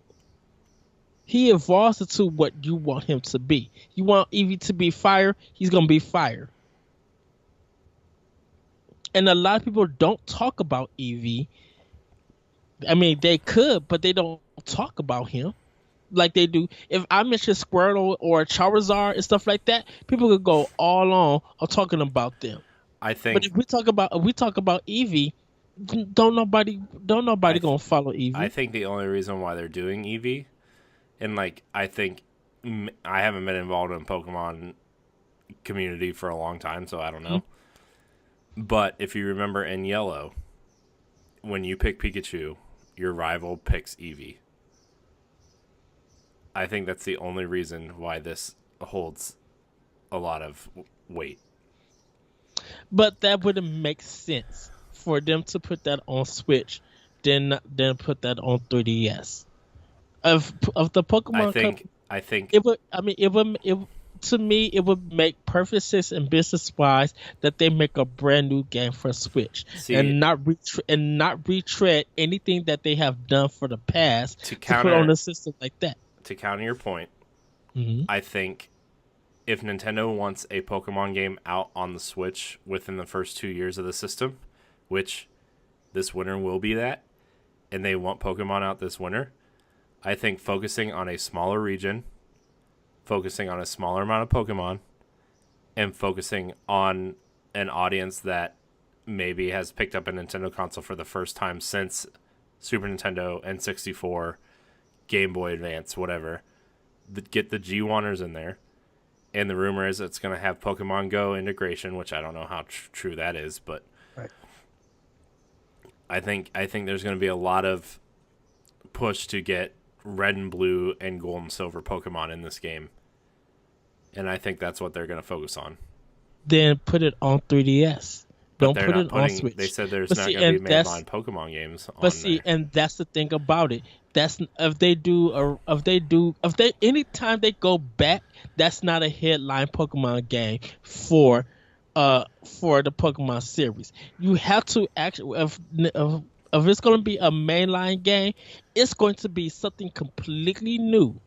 He evolves into what you want him to be. You want Eevee to be fire, he's gonna be fire. And a lot of people don't talk about Eevee. I mean, they could, but they don't talk about him like they do. If I mention Squirtle or Charizard and stuff like that, people could go all on talking about them. I think. But if we talk about Eevee, don't nobody gonna follow Eevee. I think the only reason why they're doing Eevee, and I think I haven't been involved in Pokemon community for a long time, so I don't know. But if you remember in Yellow, when you pick Pikachu, your rival picks Eevee. I think that's the only reason why this holds a lot of weight. But that wouldn't make sense for them to put that on Switch, then put that on 3DS. Of the Pokemon, I think it would. I mean, it would. To me, it would make perfect sense and business wise that they make a brand new game for Switch and not retread anything that they have done for the past to put on a system like that. To counter your point, I think if Nintendo wants a Pokemon game out on the Switch within the first 2 years of the system, which this winter will be that, and they want Pokemon out this winter, I think focusing on a smaller region, focusing on a smaller amount of Pokemon, and focusing on an audience that maybe has picked up a Nintendo console for the first time since Super Nintendo, N64, Game Boy Advance, whatever. Get the G1ers in there. And the rumor is it's going to have Pokemon Go integration, which I don't know how true that is, but right. I think there's going to be a lot of push to get red and blue and gold and silver Pokemon in this game. And I think that's what they're going to focus on. Then put it on 3DS. Don't put it on Switch. They said there's not going to be mainline Pokemon games on there. And that's the thing about it. That's anytime they go back, that's not a headline Pokemon game for the Pokemon series. You have to actually if it's going to be a mainline game, it's going to be something completely new.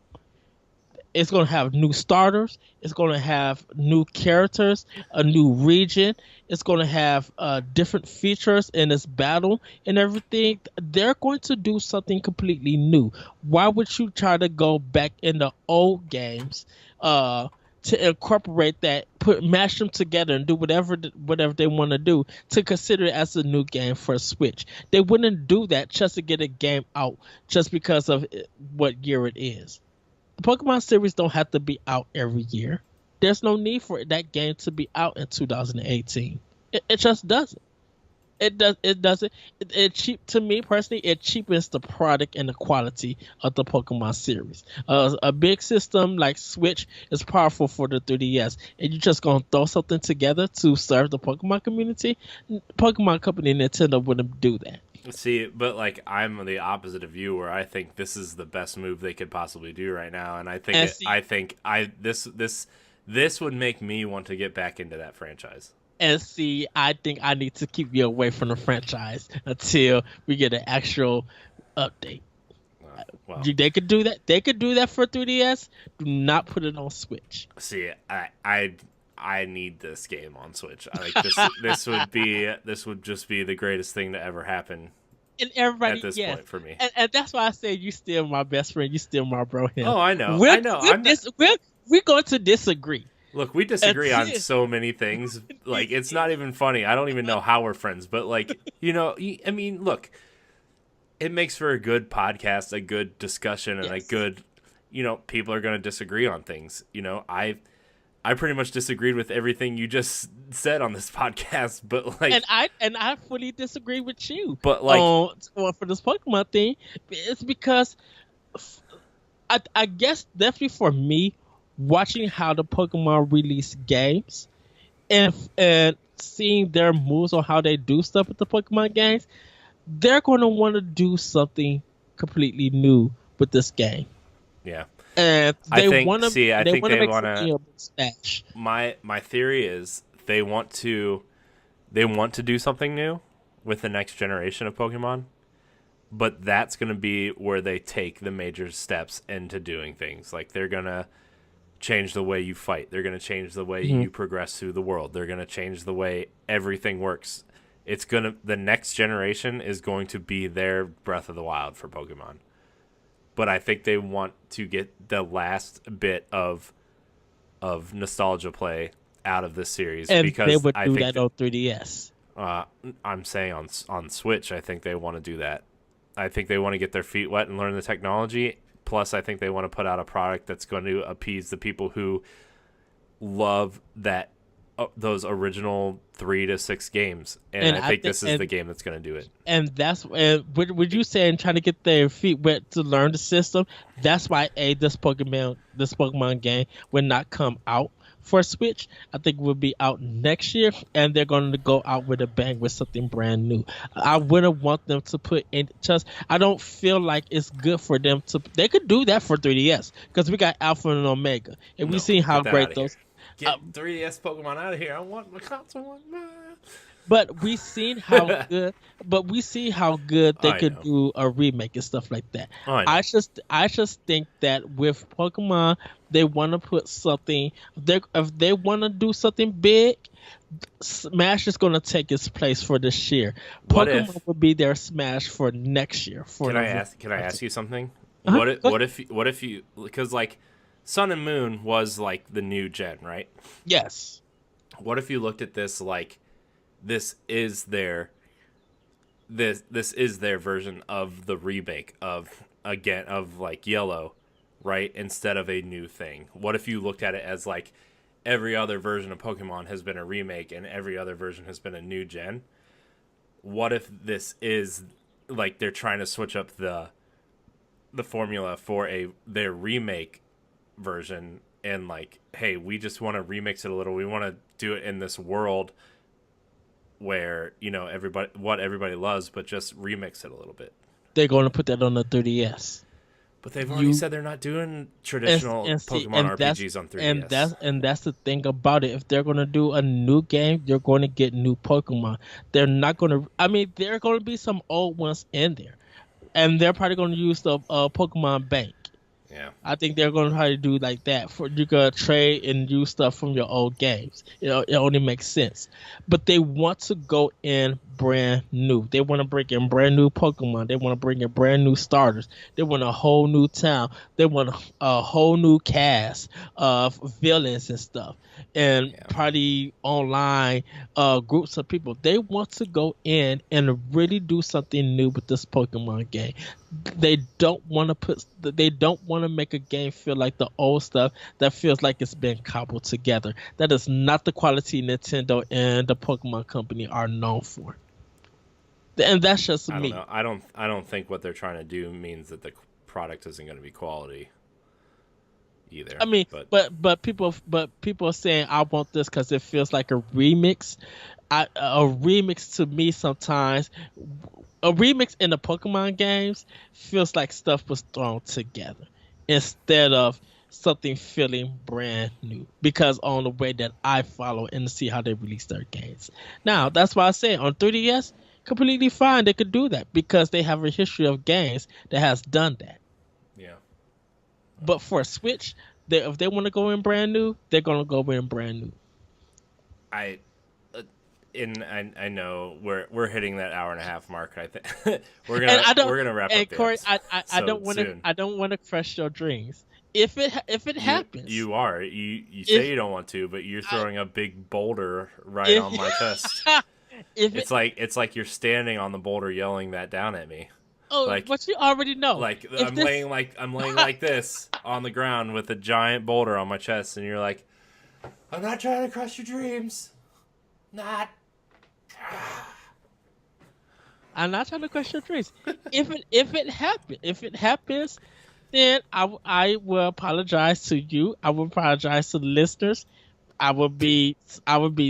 It's going to have new starters. It's going to have new characters, a new region. It's going to have different features in its battle and everything. They're going to do something completely new. Why would you try to go back in the old games to incorporate that, mash them together and do whatever they want to do to consider it as a new game for Switch? They wouldn't do that just to get a game out just because of what year it is. The Pokemon series don't have to be out every year. There's no need for that game to be out in 2018. It just doesn't. It does. It doesn't. It cheap to me personally. It cheapens the product and the quality of the Pokemon series. A big system like Switch is powerful for the 3DS, and you're just gonna throw something together to serve the Pokemon community. Pokemon Company Nintendo wouldn't do that. See, but like I'm the opposite of you, where I think this is the best move they could possibly do right now, and And see, this would make me want to get back into that franchise. I think I need to keep you away from the franchise until we get an actual update. Well, They could do that. They could do that for 3DS. Do not put it on Switch. see, I need this game on Switch. Like this, this would just be the greatest thing to ever happen And everybody, at this yes, point for me. and that's why I say you still my best friend. You still my bro. Him. Oh, I know, We're, I know. we're going to disagree. Look, we disagree on That's it. so many things. Like, it's not even funny. I don't even know how we're friends. But, like, I mean, look, it makes for a good podcast, a good discussion, and a Yes. good, people are going to disagree on things. I pretty much disagreed with everything you just said on this podcast. But, like, And I fully disagree with you. But, like- for this Pokemon thing, it's because I guess definitely for me, watching how the Pokemon release games and seeing their moves on how they do stuff with the Pokemon games, they're going to want to do something completely new with this game. yeah. And they want to. I think they make want something to. a big splash. My theory is they want to do something new with the next generation of Pokemon, but that's going to be where they take the major steps into doing things. Like they're going to change the way you fight. They're going to change the way you progress through the world. They're going to change the way everything works. The next generation is going to be their Breath of the Wild for Pokemon. But I think they want to get the last bit of nostalgia play out of this series, And because they would I do think that on 3DS. I'm saying on Switch, I think they want to do that. I think they want to get their feet wet and learn the technology. Plus, I think they want to put out a product that's going to appease the people who love those original 3 to 6 games, and I think this is the game that's going to do it. And that's would you say, and trying to get their feet wet to learn the system. That's why this Pokemon game will not come out for Switch. I think it will be out next year, and they're going to go out with a bang with something brand new. I wouldn't want them to put in just. I don't feel like it's good for them to. They could do that for 3DS because we got Alpha and Omega, and we've seen how great those. Get 3DS Pokemon out of here! I want my console one. But we seen how good. But we see how good they could do a remake and stuff like that. I just think that with Pokemon, they want to put something. If they want to do something big, Smash is going to take its place for this year. Pokemon will be their Smash for next year. Can I ask you something? Uh-huh. What if you, because like Sun and Moon was like the new gen, right? Yes. What if you looked at this like this is their version of the remake of like Yellow, right? Instead of a new thing. What if you looked at it as like every other version of Pokemon has been a remake and every other version has been a new gen? What if this is like they're trying to switch up the formula for their remake version, and like, hey, we just want to remix it a little. We want to do it in this world where, everybody loves, but just remix it a little bit. They're going to put that on the 3DS. But they've already said they're not doing traditional Pokemon RPGs on 3DS. And that's the thing about it. If they're going to do a new game, you're going to get new Pokemon. They're not going to... I mean, there are going to be some old ones in there. And they're probably going to use the Pokemon Bank. Yeah. I think they're going to try to do like that. You could trade and use stuff from your old games. It only makes sense. But they want to go in brand new. They want to bring in brand new Pokemon. They want to bring in brand new starters. They want a whole new town. They want a whole new cast of villains and stuff. And probably online groups of people. They want to go in and really do something new with this Pokemon game. They don't want to make a game feel like the old stuff that feels like it's been cobbled together. That is not the quality Nintendo and the Pokemon Company are known for. And that's just I me. don't know. I don't think what they're trying to do means that the product isn't going to be quality either. I mean, but people are saying I want this because it feels like a remix. A remix to me sometimes, a remix in the Pokemon games feels like stuff was thrown together instead of something feeling brand new. Because on the way that I follow and see how they release their games. Now that's why I say on 3DS, completely fine they could do that because they have a history of games that has done that. Yeah. But for a Switch, if they want to go in brand new, they're gonna go in brand new. I know we're hitting that hour and a half mark. I think we're gonna wrap and up. Corey, I don't want to crush your dreams. If it happens, you say you don't want to, but you're throwing a big boulder right on my chest. It's like you're standing on the boulder yelling that down at me. Oh, like, but you already know. Like I'm laying like this on the ground with a giant boulder on my chest, and you're like, I'm not trying to crush your dreams. I'm not trying to crush your dreams. If it happens, then I will apologize to you. I will apologize to the listeners. I would be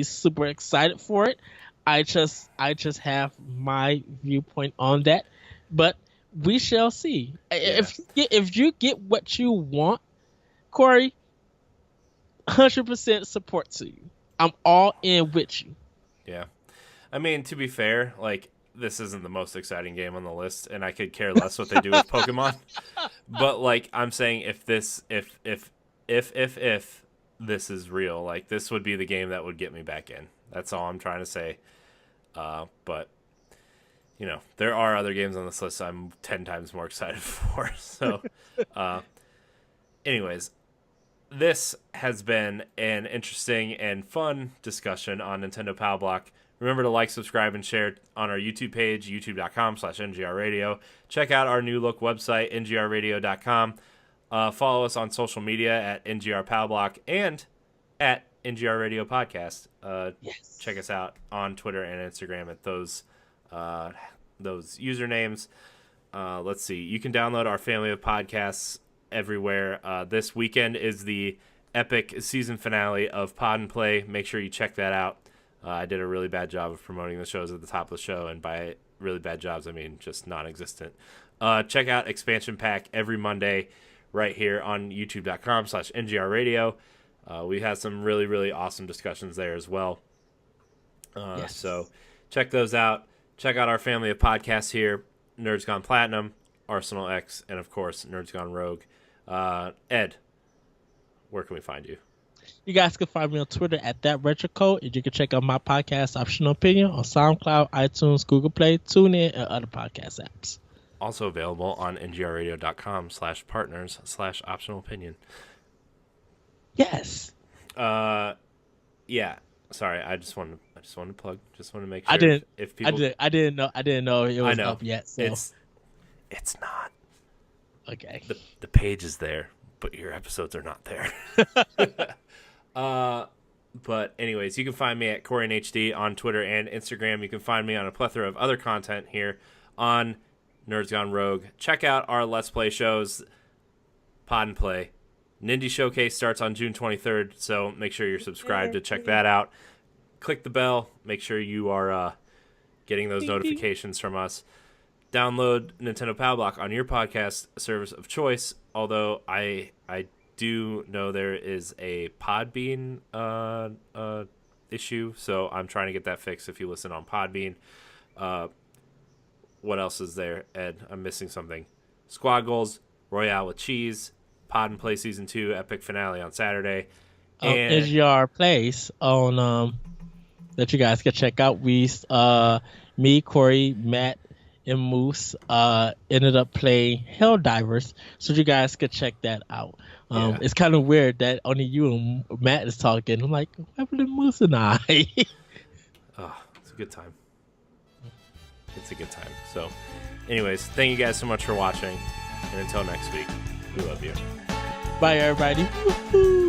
super excited for it. I just have my viewpoint on that, but we shall see. Yeah. If you get what you want, Corey, 100% support to you. I'm all in with you. Yeah, I mean, to be fair, like, this isn't the most exciting game on the list, and I could care less what they do with Pokemon. But like I'm saying, if this is real, like, this would be the game that would get me back in. That's all I'm trying to say. But you know, there are other games on this list I'm 10 times more excited for. So, anyways, this has been an interesting and fun discussion on Nintendo Pow Block. Remember to like, subscribe, and share on our YouTube page, youtube.com/NGRradio. Check out our new look website, ngrradio.com. Follow us on social media at NGR Pow Block and at NGR Radio Podcast. Yes. Check us out on Twitter and Instagram at those usernames. Let's see. You can download our family of podcasts everywhere. This weekend is the epic season finale of Pod and Play. Make sure you check that out. I did a really bad job of promoting the shows at the top of the show, and by really bad jobs, I mean just non-existent. Check out Expansion Pack every Monday right here on youtube.com/NGRradio. We had some really, really awesome discussions there as well. Yes. So check those out. Check out our family of podcasts here, Nerds Gone Platinum, Arsenal X, and, of course, Nerds Gone Rogue. Ed, where can we find you? You guys can find me on Twitter at ThatRetroCode, and you can check out my podcast, Optional Opinion, on SoundCloud, iTunes, Google Play, TuneIn, and other podcast apps. Also available on ngrradio.com/partners/optional opinion. Yes. Yeah. Sorry, I just wanted to plug. Just want to make sure. I didn't know it was up yet. So it's not. Okay. The page is there, but your episodes are not there. But anyways, you can find me at CoreyNHD on Twitter and Instagram. You can find me on a plethora of other content here on Nerds Gone Rogue. Check out our Let's Play shows, Pod and Play. Nindy Showcase starts on June 23rd, so make sure you're subscribed to check that out. Click the bell. Make sure you are getting those notifications from us. Download Nintendo Pow Block on your podcast service of choice, although I do know there is a Podbean issue, so I'm trying to get that fixed if you listen on Podbean. What else is there, Ed? I'm missing something. Squad Goals, Royale with Cheese, Pod and Play Season 2 epic finale on Saturday. And NGR Place on that you guys can check out. We me, Corey, Matt, and Moose ended up playing Helldivers, so you guys could check that out. It's kind of weird that only you and Matt is talking. I'm like, what happened to Moose and I? Oh, it's a good time. It's a good time. So, anyways, thank you guys so much for watching, and until next week, we love you. Bye, everybody. Woo-hoo.